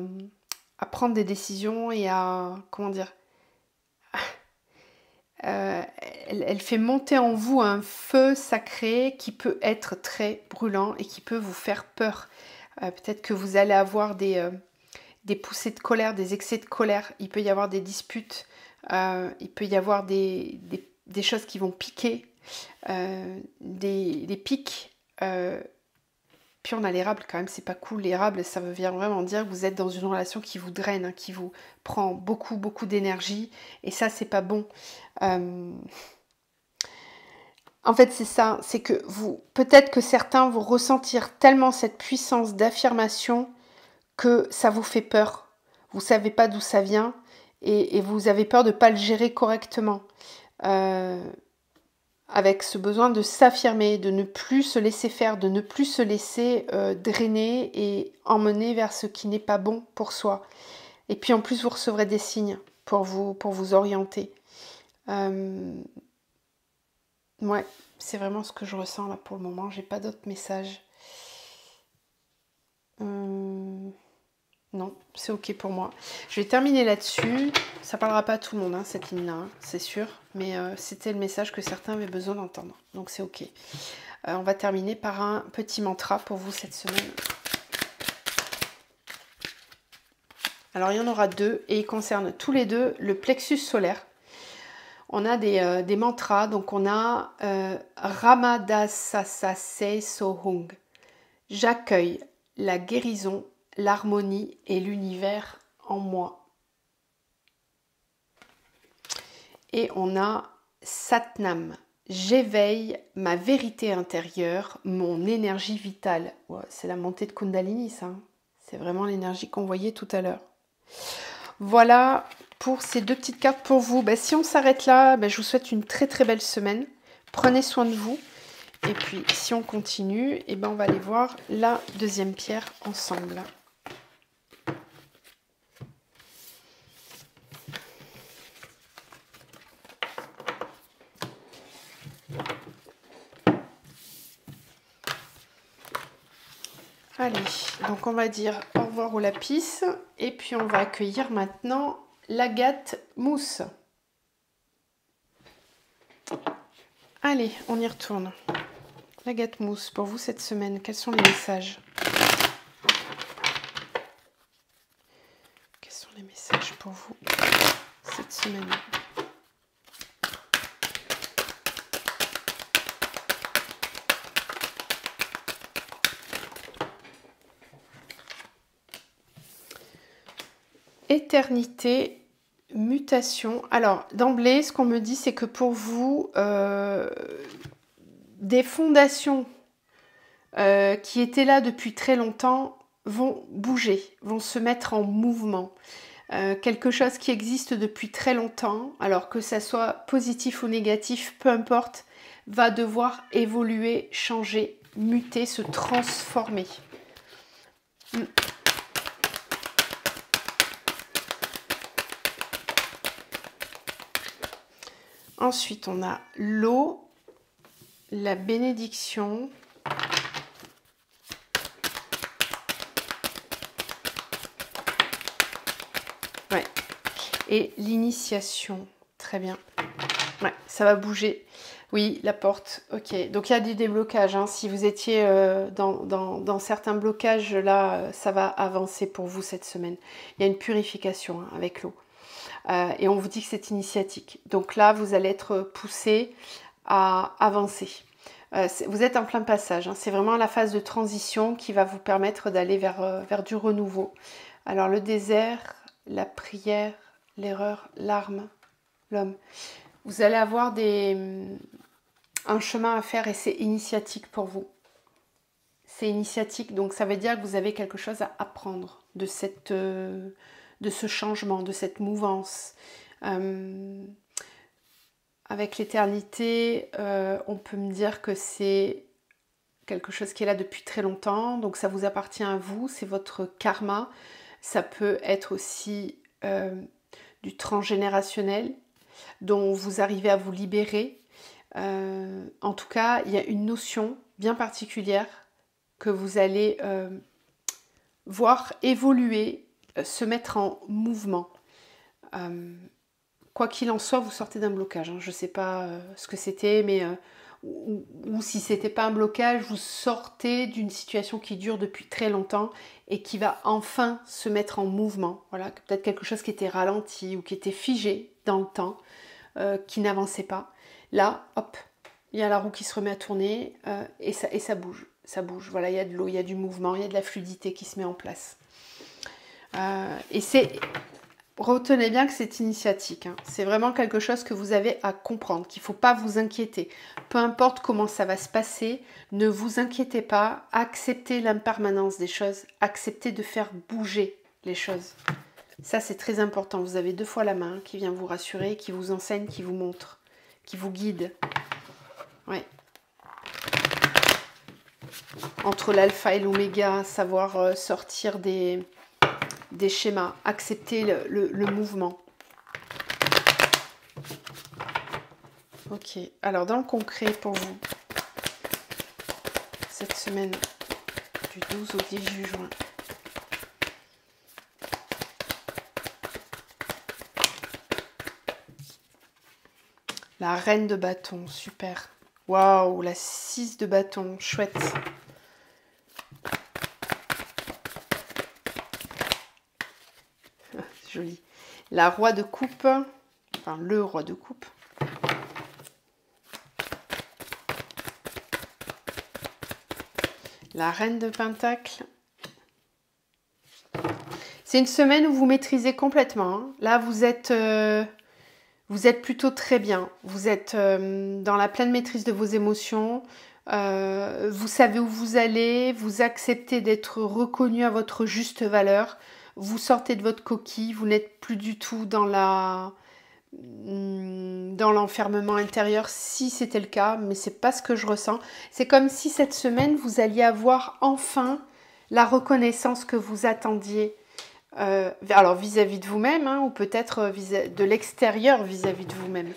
prendre des décisions et à, comment dire, elle fait monter en vous un feu sacré qui peut être très brûlant et qui peut vous faire peur. Peut-être que vous allez avoir des poussées de colère, des excès de colère, il peut y avoir des disputes, il peut y avoir des choses qui vont piquer, des pics. Puis on a l'érable quand même, c'est pas cool. L'érable, ça veut vraiment dire que vous êtes dans une relation qui vous draine, hein, qui vous prend beaucoup, beaucoup d'énergie. Et ça, c'est pas bon. En fait, c'est ça. C'est que peut-être que certains vont ressentir tellement cette puissance d'affirmation que ça vous fait peur. Vous savez pas d'où ça vient et vous avez peur de pas le gérer correctement. Avec ce besoin de s'affirmer, de ne plus se laisser faire, de ne plus se laisser drainer et emmener vers ce qui n'est pas bon pour soi. Et puis en plus, vous recevrez des signes pour vous orienter. Ouais, c'est vraiment ce que je ressens là pour le moment. J'ai pas d'autres messages. Non, c'est ok pour moi. Je vais terminer là-dessus. Ça parlera pas à tout le monde, hein, cette ligne-là, hein, c'est sûr. Mais c'était le message que certains avaient besoin d'entendre. Donc c'est ok. On va terminer par un petit mantra pour vous cette semaine. Alors il y en aura deux et ils concernent tous les deux le plexus solaire. On a des mantras, donc on a Ramadasasase Sohung. J'accueille la guérison, l'harmonie et l'univers en moi. Et on a Satnam. J'éveille ma vérité intérieure, mon énergie vitale. Ouais, c'est la montée de Kundalini, ça. C'est vraiment l'énergie qu'on voyait tout à l'heure. Voilà pour ces 2 petites cartes pour vous. Ben, si on s'arrête là, ben, je vous souhaite une très très belle semaine. Prenez soin de vous. Et puis, si on continue, eh ben, on va aller voir la 2e pierre ensemble. Allez, donc on va dire au revoir au lapis. Et puis, on va accueillir maintenant l'agate mousse. Allez, on y retourne. L'agate mousse, pour vous cette semaine, quels sont les messages? Quels sont les messages pour vous cette semaine? Éternité, mutation. Alors, d'emblée, ce qu'on me dit, c'est que pour vous, des fondations qui étaient là depuis très longtemps vont bouger, vont se mettre en mouvement. Quelque chose qui existe depuis très longtemps, alors que ça soit positif ou négatif, peu importe, va devoir évoluer, changer, muter, se transformer. Ensuite, on a l'eau, la bénédiction. Ouais. Et l'initiation. Très bien. Ouais, ça va bouger. Oui, la porte. Ok. Donc, il y a des déblocages. Hein. Si vous étiez dans certains blocages, là, ça va avancer pour vous cette semaine. Il y a une purification hein, avec l'eau. Et on vous dit que c'est initiatique. Donc là, vous allez être poussé à avancer. Vous êtes en plein passage. Hein. C'est vraiment la phase de transition qui va vous permettre d'aller vers du renouveau. Alors le désert, la prière, l'erreur, l'arme, l'homme. Vous allez avoir un chemin à faire et c'est initiatique pour vous. C'est initiatique, donc ça veut dire que vous avez quelque chose à apprendre de ce changement, de cette mouvance. Avec l'éternité, on peut me dire que c'est quelque chose qui est là depuis très longtemps, donc ça vous appartient à vous, c'est votre karma. Ça peut être aussi du transgénérationnel dont vous arrivez à vous libérer. En tout cas, il y a une notion bien particulière que vous allez voir évoluer, se mettre en mouvement. Quoi qu'il en soit, vous sortez d'un blocage. Hein. Je ne sais pas ce que c'était, mais ou si ce n'était pas un blocage, vous sortez d'une situation qui dure depuis très longtemps et qui va enfin se mettre en mouvement. Voilà, peut-être quelque chose qui était ralenti ou qui était figé dans le temps, qui n'avançait pas. Là, hop, il y a la roue qui se remet à tourner et ça bouge. Ça bouge. Voilà, il y a de l'eau, il y a du mouvement, il y a de la fluidité qui se met en place. Et c'est... Retenez bien que c'est initiatique. Hein. C'est vraiment quelque chose que vous avez à comprendre, qu'il ne faut pas vous inquiéter. Peu importe comment ça va se passer, ne vous inquiétez pas. Acceptez l'impermanence des choses. Acceptez de faire bouger les choses. Ça, c'est très important. Vous avez 2 fois la main qui vient vous rassurer, qui vous enseigne, qui vous montre, qui vous guide. Ouais. Entre l'alpha et l'oméga, savoir sortir des schémas, accepter le mouvement. Ok, alors dans le concret pour vous, cette semaine du 12 au 18 juin. La reine de bâton, super. Waouh, la 6 de bâton, chouette. Joli. La roi de coupe, enfin le roi de coupe. La reine de Pentacle. C'est une semaine où vous maîtrisez complètement. Hein. Là, vous êtes plutôt très bien. Vous êtes dans la pleine maîtrise de vos émotions. Vous savez où vous allez. Vous acceptez d'être reconnu à votre juste valeur. Vous sortez de votre coquille. Vous n'êtes plus du tout dans l'enfermement intérieur, si c'était le cas, mais c'est pas ce que je ressens. C'est comme si cette semaine, vous alliez avoir enfin la reconnaissance que vous attendiez. Alors vis-à-vis de vous-même, hein, ou peut-être de l'extérieur vis-à-vis de vous-même.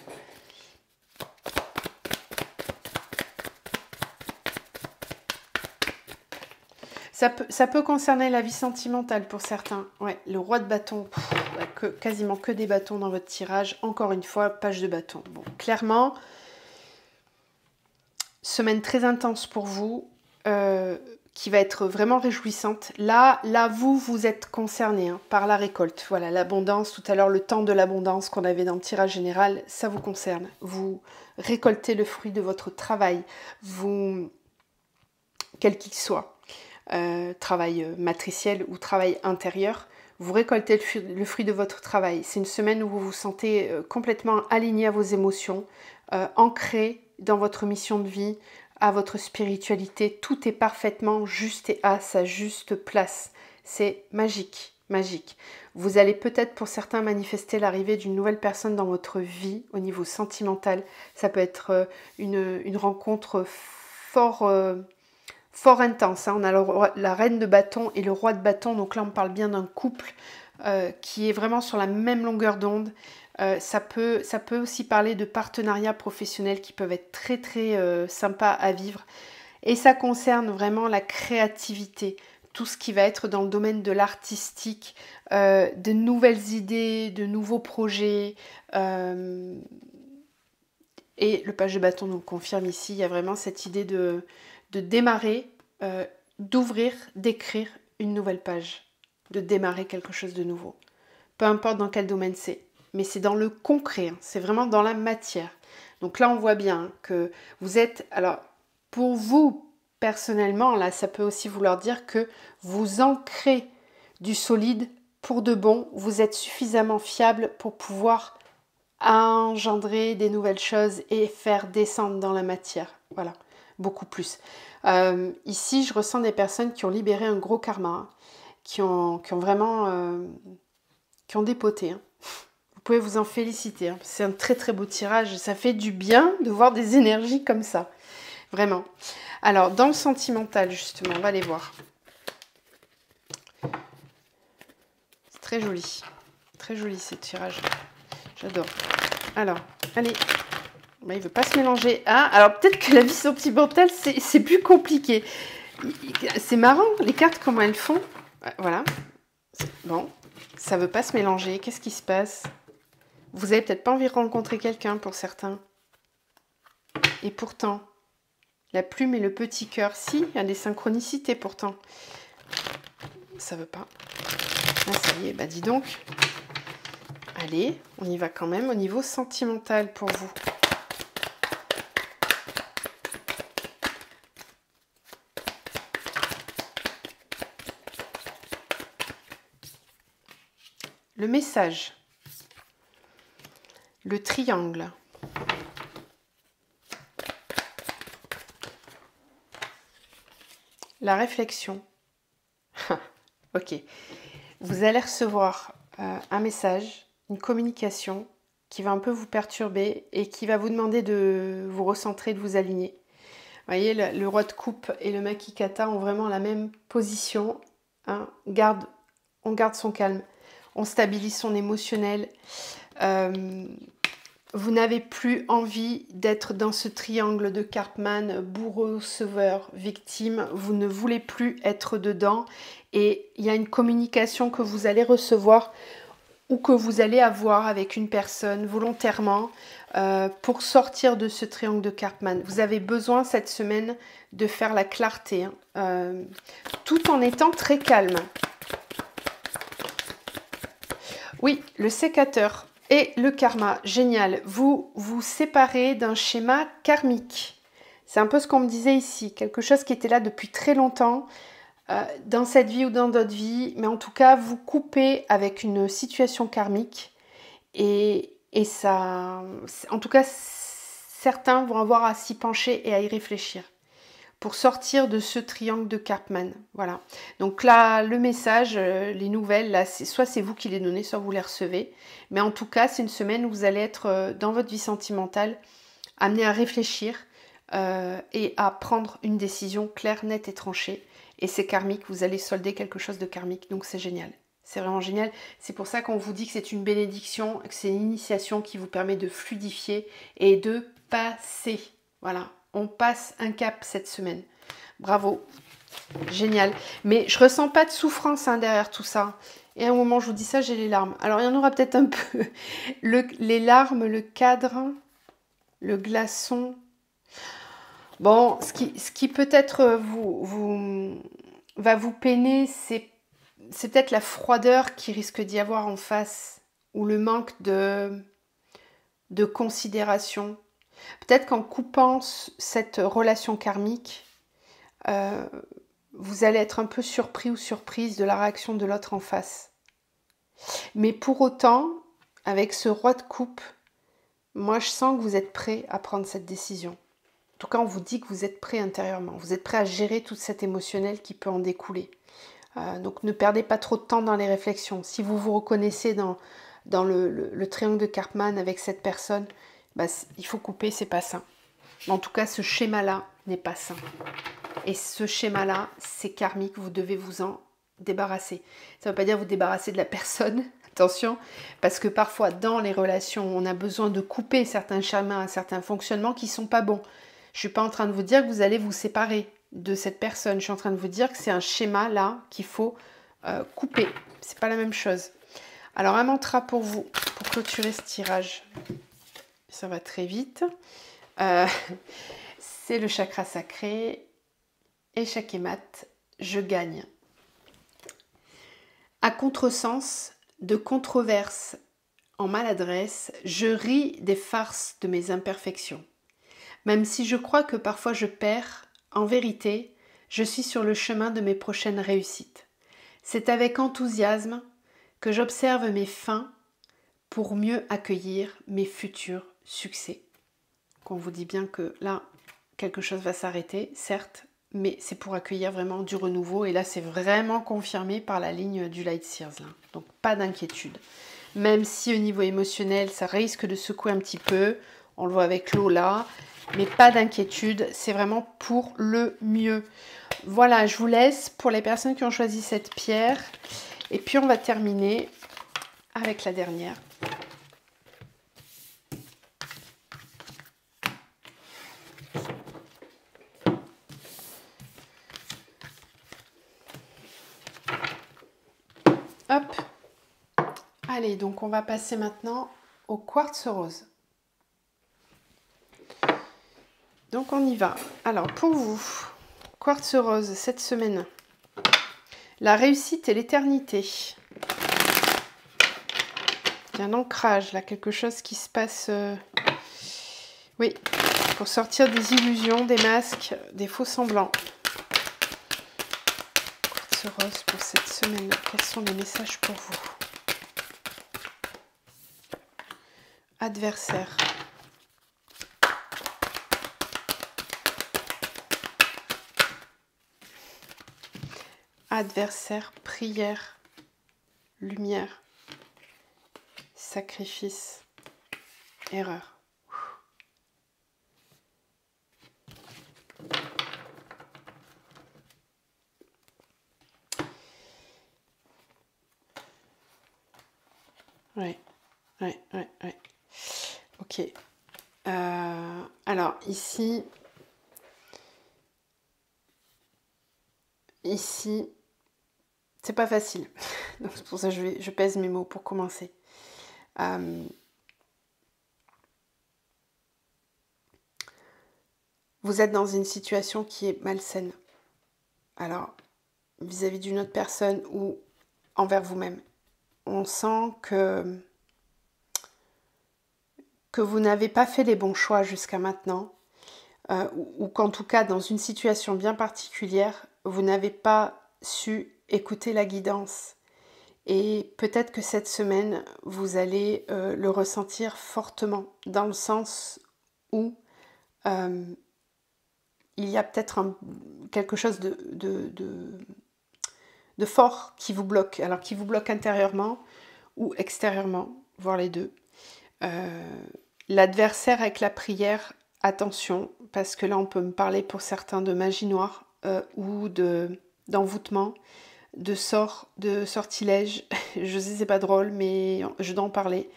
Ça peut concerner la vie sentimentale pour certains. Ouais, le roi de bâton, quasiment que des bâtons dans votre tirage. Encore une fois, page de bâton. Bon, clairement, semaine très intense pour vous. Qui va être vraiment réjouissante. Là, vous êtes concerné hein, par la récolte. Voilà, l'abondance, tout à l'heure, le temps de l'abondance qu'on avait dans le tirage général, ça vous concerne. Vous récoltez le fruit de votre travail, quel qu'il soit, travail matriciel ou travail intérieur, vous récoltez le fruit de votre travail. C'est une semaine où vous vous sentez complètement aligné à vos émotions, ancré dans votre mission de vie, à votre spiritualité, tout est parfaitement juste et à sa juste place. C'est magique, magique. Vous allez peut-être pour certains manifester l'arrivée d'une nouvelle personne dans votre vie au niveau sentimental. Ça peut être une rencontre fort intense. Hein. On a la reine de bâton et le roi de bâton, donc là on parle bien d'un couple qui est vraiment sur la même longueur d'onde. Ça peut aussi parler de partenariats professionnels qui peuvent être très très sympas à vivre. Et ça concerne vraiment la créativité, tout ce qui va être dans le domaine de l'artistique, de nouvelles idées, de nouveaux projets. Et le page de bâton nous confirme ici, il y a vraiment cette idée de démarrer, d'ouvrir, d'écrire une nouvelle page, de démarrer quelque chose de nouveau. Peu importe dans quel domaine c'est. Mais c'est dans le concret, hein, c'est vraiment dans la matière. Donc là, on voit bien que vous êtes... Alors, pour vous, personnellement, là, ça peut aussi vouloir dire que vous ancrez du solide pour de bon. Vous êtes suffisamment fiable pour pouvoir engendrer des nouvelles choses et faire descendre dans la matière. Voilà, beaucoup plus. Ici, je ressens des personnes qui ont libéré un gros karma, hein, qui ont vraiment... qui ont dépoté, hein. Vous pouvez vous en féliciter. Hein. C'est un très très beau tirage. Ça fait du bien de voir des énergies comme ça. Vraiment. Alors, dans le sentimental, justement, on va aller voir. C'est très joli. Très joli ces tirages. J'adore. Alors, allez. Ben, il ne veut pas se mélanger. Ah, alors peut-être que la vie sentimentale, c'est plus compliqué. C'est marrant, les cartes, comment elles font. Voilà. Bon, ça ne veut pas se mélanger. Qu'est-ce qui se passe ? Vous avez peut-être pas envie de rencontrer quelqu'un pour certains. Et pourtant, la plume et le petit cœur, si, il y a des synchronicités pourtant. Ça veut pas. Ah, ça y est, bah dis donc. Allez, on y va quand même au niveau sentimental pour vous. Le message. Le triangle. La réflexion. Ok. Vous allez recevoir un message, une communication qui va un peu vous perturber et qui va vous demander de vous recentrer, de vous aligner. Vous voyez, le roi de coupe et le makikata ont vraiment la même position. Hein. On garde son calme. On stabilise son émotionnel. Vous n'avez plus envie d'être dans ce triangle de Karpman, bourreau, sauveur, victime. Vous ne voulez plus être dedans. Et il y a une communication que vous allez recevoir ou que vous allez avoir avec une personne volontairement pour sortir de ce triangle de Karpman. Vous avez besoin cette semaine de faire la clarté, hein, tout en étant très calme. Oui, le sécateur et le karma, génial. Vous vous séparez d'un schéma karmique. C'est un peu ce qu'on me disait ici, quelque chose qui était là depuis très longtemps, dans cette vie ou dans d'autres vies, mais en tout cas, vous coupez avec une situation karmique et ça, en tout cas, certains vont avoir à s'y pencher et à y réfléchir pour sortir de ce triangle de Karpman. Voilà. Donc là, le message, les nouvelles, là, soit c'est vous qui les donnez, soit vous les recevez. Mais en tout cas, c'est une semaine où vous allez être dans votre vie sentimentale, amené à réfléchir et à prendre une décision claire, nette et tranchée. Et c'est karmique, vous allez solder quelque chose de karmique, donc c'est génial. C'est vraiment génial. C'est pour ça qu'on vous dit que c'est une bénédiction, que c'est une initiation qui vous permet de fluidifier et de passer. Voilà, on passe un cap cette semaine. Bravo, génial. Mais je ressens pas de souffrance derrière tout ça. Et à un moment, je vous dis ça, j'ai les larmes. Alors, il y en aura peut-être un peu. Les larmes, le cadre, le glaçon. Bon, ce qui peut-être va vous peiner, c'est peut-être la froideur qui risque d'y avoir en face, ou le manque de considération. Peut-être qu'en coupant cette relation karmique, vous allez être un peu surpris ou surprise de la réaction de l'autre en face. Mais pour autant, avec ce roi de coupe, moi je sens que vous êtes prêt à prendre cette décision. En tout cas, on vous dit que vous êtes prêt intérieurement. Vous êtes prêt à gérer toute cette émotionnelle qui peut en découler. Donc ne perdez pas trop de temps dans les réflexions. Si vous vous reconnaissez dans le triangle de Karpman avec cette personne, bah, il faut couper, c'est pas sain. En tout cas, ce schéma-là n'est pas sain. Et ce schéma-là, c'est karmique, vous devez vous en débarrasser. Ça ne veut pas dire vous débarrasser de la personne, attention, parce que parfois dans les relations, on a besoin de couper certains schémas, certains fonctionnements qui ne sont pas bons. Je ne suis pas en train de vous dire que vous allez vous séparer de cette personne. Je suis en train de vous dire que c'est un schéma là qu'il faut couper. C'est pas la même chose. Alors un mantra pour vous, pour clôturer ce tirage. Ça va très vite. C'est le chakra sacré. Échec et mat, je gagne. À contresens de controverses en maladresse, je ris des farces de mes imperfections. Même si je crois que parfois je perds, en vérité, je suis sur le chemin de mes prochaines réussites. C'est avec enthousiasme que j'observe mes fins pour mieux accueillir mes futurs succès. On vous dit bien que là, quelque chose va s'arrêter, certes, mais c'est pour accueillir vraiment du renouveau. Et là, c'est vraiment confirmé par la ligne du Light Sears. Là. Donc, pas d'inquiétude. Même si au niveau émotionnel, ça risque de secouer un petit peu. On le voit avec l'eau là. Mais pas d'inquiétude, c'est vraiment pour le mieux. Voilà, je vous laisse pour les personnes qui ont choisi cette pierre. Et puis, on va terminer avec la dernière. Hop. Allez, donc on va passer maintenant au quartz rose. Donc on y va. Alors pour vous, quartz rose cette semaine, la réussite et l'éternité. Il y a un ancrage là, quelque chose qui se passe. Oui, pour sortir des illusions, des masques, des faux semblants. Quartz rose pour cette semaine. Quels sont les messages pour vous? Adversaire. Adversaire, prière, lumière, sacrifice, erreur. Ouais. Ok. Alors, ici, c'est pas facile. Donc, c'est pour ça que je pèse mes mots pour commencer. Vous êtes dans une situation qui est malsaine. Alors, vis-à-vis d'une autre personne ou envers vous-même. On sent que vous n'avez pas fait les bons choix jusqu'à maintenant. ou qu'en tout cas dans une situation bien particulière, vous n'avez pas su écouter la guidance. Et peut-être que cette semaine, vous allez le ressentir fortement, dans le sens où il y a peut-être quelque chose de fort qui vous bloque. Alors qui vous bloque intérieurement ou extérieurement, voire les deux. L'adversaire avec la prière, attention, parce que là on peut me parler pour certains de magie noire ou d'envoûtement, de sorts, de sortilèges. Je sais c'est pas drôle, mais je dois en parler.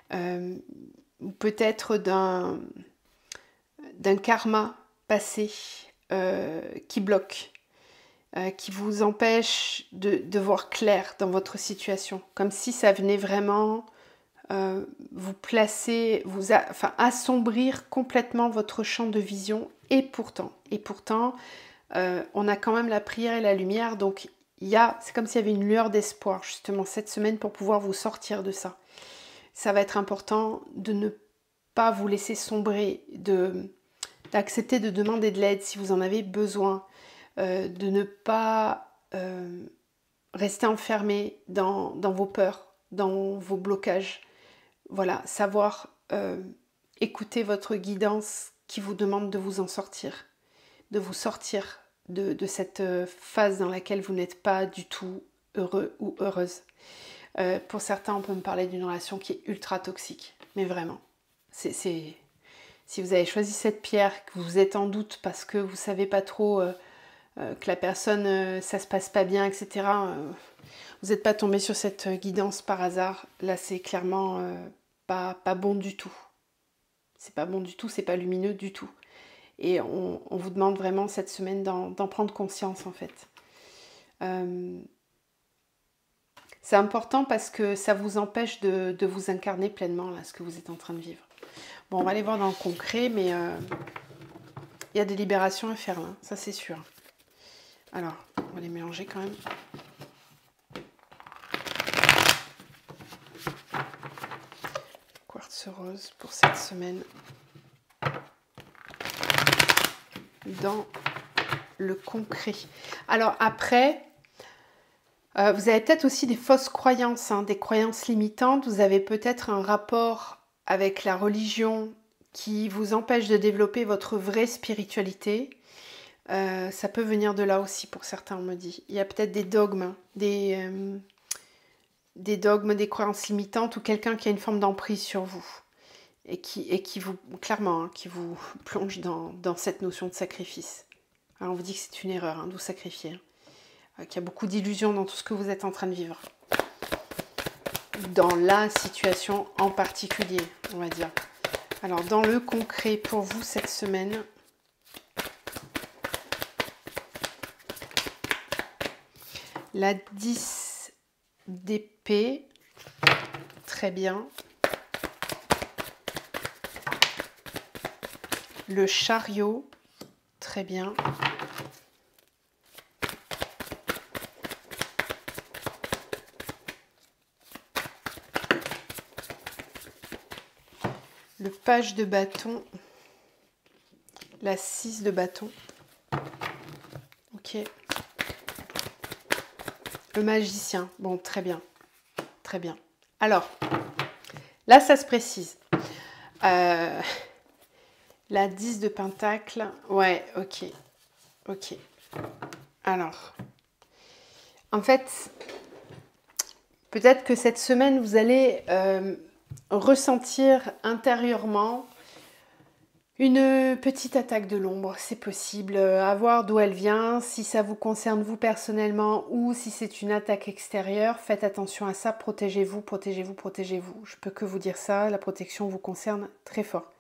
Peut-être d'un karma passé qui bloque, qui vous empêche de voir clair dans votre situation, comme si ça venait vraiment vous placer, assombrir complètement votre champ de vision. Et pourtant, on a quand même la prière et la lumière, donc c'est comme s'il y avait une lueur d'espoir justement cette semaine pour pouvoir vous sortir de ça. Ça va être important de ne pas vous laisser sombrer, d'accepter de demander de l'aide si vous en avez besoin, de ne pas rester enfermé dans vos peurs, dans vos blocages. Voilà, savoir écouter votre guidance qui vous demande de vous en sortir, de vous sortir de cette phase dans laquelle vous n'êtes pas du tout heureux ou heureuse. Pour certains, on peut me parler d'une relation qui est ultra toxique, mais vraiment. Si vous avez choisi cette pierre, que vous êtes en doute parce que vous ne savez pas trop que la personne, ça se passe pas bien, etc., vous n'êtes pas tombé sur cette guidance par hasard. Là, c'est clairement pas bon du tout. C'est pas bon du tout, c'est pas lumineux du tout. Et on vous demande vraiment cette semaine d'en prendre conscience, en fait. C'est important parce que ça vous empêche de vous incarner pleinement, là, ce que vous êtes en train de vivre. Bon, on va aller voir dans le concret, mais il y a des libérations à faire, là, ça c'est sûr. Alors, on va les mélanger quand même. Quartz rose pour cette semaine. Dans le concret. Alors après, vous avez peut-être aussi des fausses croyances, des croyances limitantes. Vous avez peut-être un rapport avec la religion qui vous empêche de développer votre vraie spiritualité. Ça peut venir de là aussi pour certains, on me dit. Il y a peut-être des dogmes, des dogmes, des croyances limitantes ou quelqu'un qui a une forme d'emprise sur vous et qui vous, clairement, qui vous plonge dans cette notion de sacrifice. Alors on vous dit que c'est une erreur de vous sacrifier, qu'il y a beaucoup d'illusions dans tout ce que vous êtes en train de vivre. Dans la situation en particulier, on va dire. Alors dans le concret pour vous cette semaine, la 10 d'épée, très bien. Le chariot, très bien. Le page de bâton, la 6 de bâton. Ok. Le magicien, bon, très bien. Très bien. Alors, là, ça se précise. La 10 de pentacle, ouais, ok. Ok. Alors, en fait, peut-être que cette semaine, vous allez ressentir intérieurement une petite attaque de l'ombre, c'est possible, à voir d'où elle vient, si ça vous concerne vous personnellement ou si c'est une attaque extérieure, faites attention à ça, protégez-vous, protégez-vous, protégez-vous. Je peux que vous dire ça, la protection vous concerne très fort.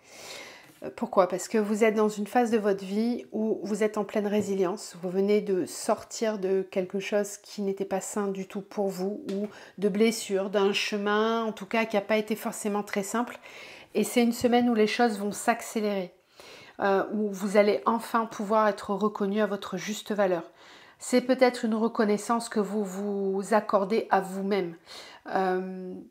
Pourquoi ? Parce que vous êtes dans une phase de votre vie où vous êtes en pleine résilience, vous venez de sortir de quelque chose qui n'était pas sain du tout pour vous, ou de blessures, d'un chemin en tout cas qui n'a pas été forcément très simple. Et c'est une semaine où les choses vont s'accélérer, où vous allez enfin pouvoir être reconnu à votre juste valeur. C'est peut-être une reconnaissance que vous vous accordez à vous-même.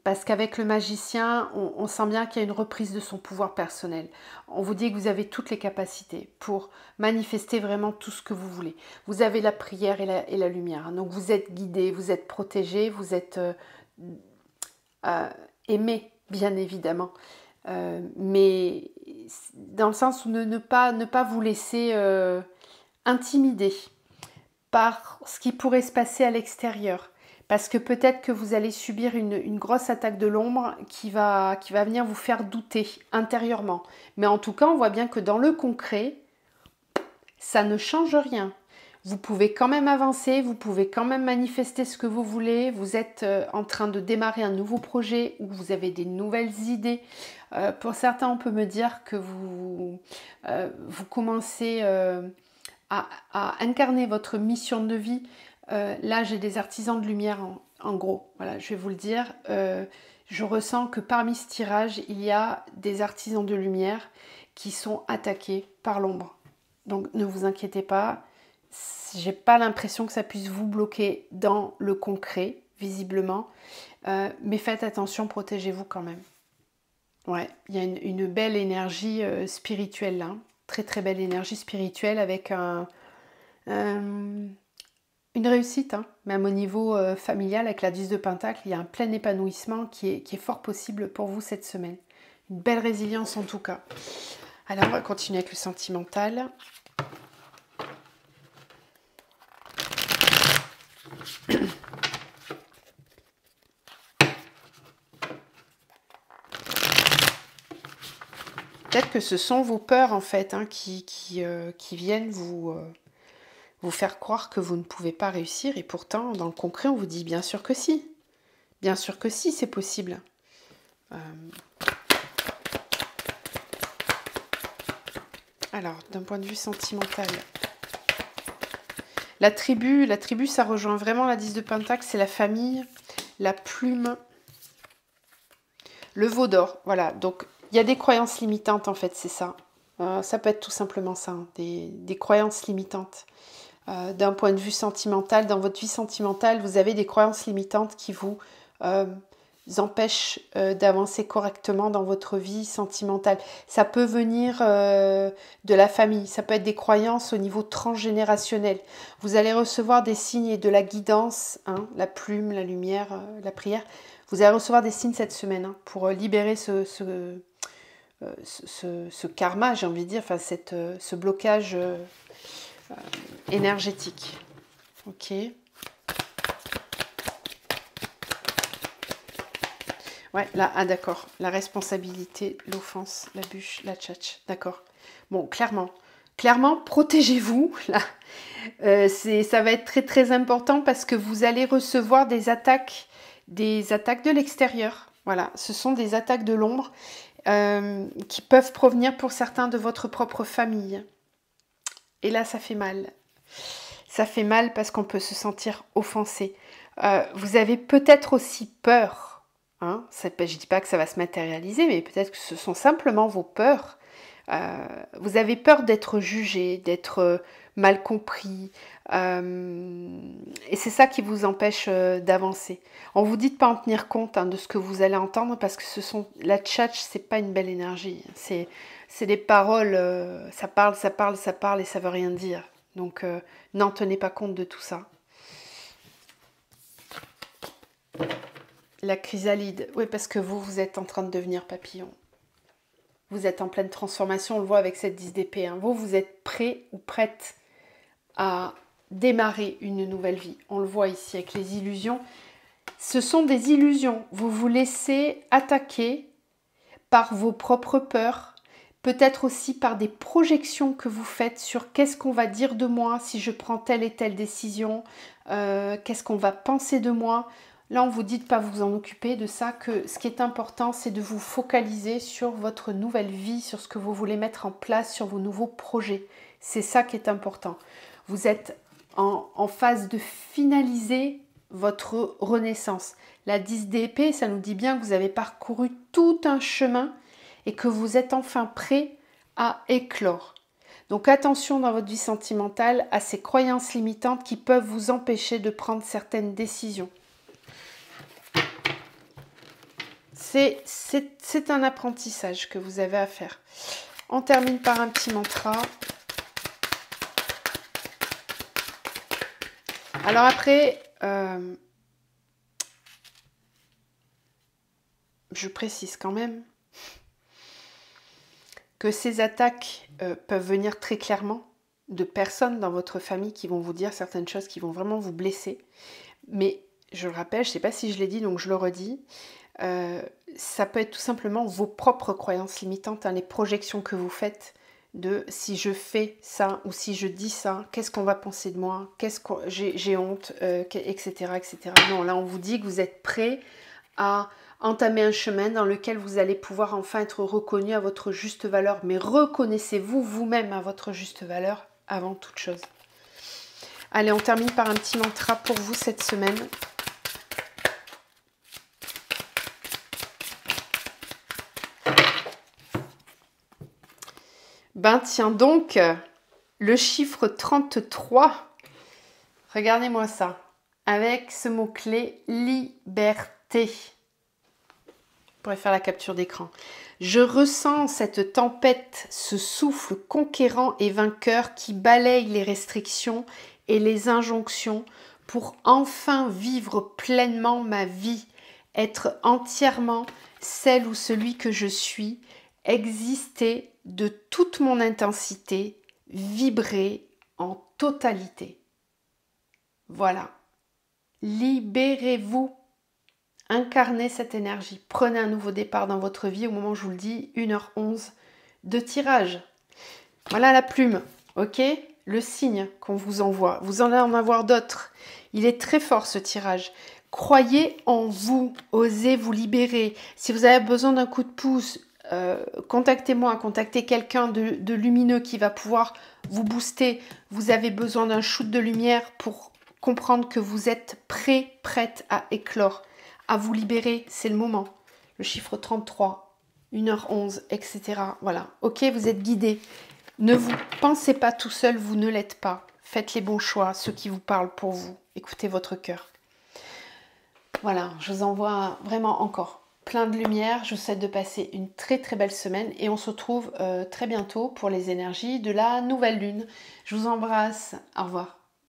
Parce qu'avec le magicien, on sent bien qu'il y a une reprise de son pouvoir personnel. On vous dit que vous avez toutes les capacités pour manifester vraiment tout ce que vous voulez. Vous avez la prière et la lumière. Donc vous êtes guidé, vous êtes protégé, vous êtes aimé, bien évidemment. Mais dans le sens où ne pas vous laisser intimider par ce qui pourrait se passer à l'extérieur. Parce que peut-être que vous allez subir une grosse attaque de l'ombre qui va venir vous faire douter intérieurement. Mais en tout cas, on voit bien que dans le concret, ça ne change rien. Vous pouvez quand même avancer, vous pouvez quand même manifester ce que vous voulez. Vous êtes en train de démarrer un nouveau projet où vous avez des nouvelles idées. Pour certains, on peut me dire que vous commencez à incarner votre mission de vie. Là, j'ai des artisans de lumière en gros. Voilà, je vais vous le dire. Je ressens que parmi ce tirage, il y a des artisans de lumière qui sont attaqués par l'ombre. Donc, ne vous inquiétez pas. J'ai pas l'impression que ça puisse vous bloquer dans le concret, visiblement. Mais faites attention, protégez-vous quand même. Ouais, il y a une belle énergie spirituelle là. Très très belle énergie spirituelle avec une réussite, hein. Même au niveau familial avec la 10 de Pentacle, il y a un plein épanouissement qui est fort possible pour vous cette semaine. Une belle résilience en tout cas. Alors on va continuer avec le sentimental. Peut-être que ce sont vos peurs en fait hein, qui viennent vous faire croire que vous ne pouvez pas réussir et pourtant dans le concret on vous dit bien sûr que si. Bien sûr que si, c'est possible. Alors, d'un point de vue sentimental, la tribu, ça rejoint vraiment la 10 de Pentacle, c'est la famille, la plume, le veau d'or. Voilà, donc il y a des croyances limitantes en fait, c'est ça. Ça peut être tout simplement ça, hein, des croyances limitantes. D'un point de vue sentimental, dans votre vie sentimentale, vous avez des croyances limitantes qui vous empêchent d'avancer correctement dans votre vie sentimentale. Ça peut venir de la famille, ça peut être des croyances au niveau transgénérationnel. Vous allez recevoir des signes et de la guidance, hein, la plume, la lumière, la prière. Vous allez recevoir des signes cette semaine hein, pour libérer ce karma, j'ai envie de dire, enfin, ce blocage énergétique. Ok. Ouais, là, ah d'accord. La responsabilité, l'offense, la bûche, la tchatch. D'accord. Bon, clairement, protégez-vous. Là, ça va être très très important parce que vous allez recevoir des attaques de l'extérieur. Voilà, ce sont des attaques de l'ombre qui peuvent provenir pour certains de votre propre famille. Et là, ça fait mal. Ça fait mal parce qu'on peut se sentir offensé. Vous avez peut-être aussi peur. Hein, je ne dis pas que ça va se matérialiser, mais peut-être que ce sont simplement vos peurs. Vous avez peur d'être jugé, d'être mal compris. Et c'est ça qui vous empêche d'avancer. On vous dit de ne pas en tenir compte hein, de ce que vous allez entendre parce que la tchatch, c'est pas une belle énergie. C'est des paroles, ça parle et ça veut rien dire. Donc n'en tenez pas compte de tout ça. La chrysalide, oui, parce que vous êtes en train de devenir papillon. Vous êtes en pleine transformation, on le voit avec cette 10 d'épée. Hein. Vous êtes prêt ou prête à démarrer une nouvelle vie. On le voit ici avec les illusions. Ce sont des illusions. Vous vous laissez attaquer par vos propres peurs, peut-être aussi par des projections que vous faites sur qu'est-ce qu'on va dire de moi si je prends telle et telle décision, qu'est-ce qu'on va penser de moi. Là, on vous dit de ne pas vous en occuper de ça, que ce qui est important, c'est de vous focaliser sur votre nouvelle vie, sur ce que vous voulez mettre en place, sur vos nouveaux projets. C'est ça qui est important. Vous êtes en phase de finaliser votre renaissance. La 10 d'épée, ça nous dit bien que vous avez parcouru tout un chemin et que vous êtes enfin prêt à éclore. Donc attention dans votre vie sentimentale à ces croyances limitantes qui peuvent vous empêcher de prendre certaines décisions. C'est un apprentissage que vous avez à faire. On termine par un petit mantra. Alors après, je précise quand même que ces attaques peuvent venir très clairement de personnes dans votre famille qui vont vous dire certaines choses qui vont vraiment vous blesser. Mais je le rappelle, je ne sais pas si je l'ai dit, donc je le redis, ça peut être tout simplement vos propres croyances limitantes, hein, les projections que vous faites de si je fais ça ou si je dis ça, qu'est-ce qu'on va penser de moi, j'ai honte, etc., etc. Non, là on vous dit que vous êtes prêt à entamer un chemin dans lequel vous allez pouvoir enfin être reconnu à votre juste valeur. Mais reconnaissez-vous vous-même à votre juste valeur avant toute chose. Allez, on termine par un petit mantra pour vous cette semaine. Ben tiens donc, le chiffre 33, regardez-moi ça, avec ce mot-clé liberté. Je pourrais faire la capture d'écran. Je ressens cette tempête, ce souffle conquérant et vainqueur qui balaye les restrictions et les injonctions pour enfin vivre pleinement ma vie, être entièrement celle ou celui que je suis, exister de toute mon intensité, vibrer en totalité. Voilà. Libérez-vous. Incarnez cette énergie. Prenez un nouveau départ dans votre vie au moment où je vous le dis, 1h11 de tirage. Voilà la plume, ok? Le signe qu'on vous envoie. Vous en allez en avoir d'autres. Il est très fort ce tirage. Croyez en vous, osez vous libérer. Si vous avez besoin d'un coup de pouce, contactez-moi, contactez quelqu'un de lumineux qui va pouvoir vous booster. Vous avez besoin d'un shoot de lumière pour comprendre que vous êtes prête à éclore, à vous libérer, c'est le moment. Le chiffre 33, 1h11, etc. Voilà, ok, vous êtes guidé. Ne vous pensez pas tout seul, vous ne l'êtes pas. Faites les bons choix, ceux qui vous parlent pour vous. Écoutez votre cœur. Voilà, je vous envoie vraiment encore plein de lumière. Je vous souhaite de passer une très très belle semaine et on se retrouve très bientôt pour les énergies de la nouvelle lune. Je vous embrasse. Au revoir.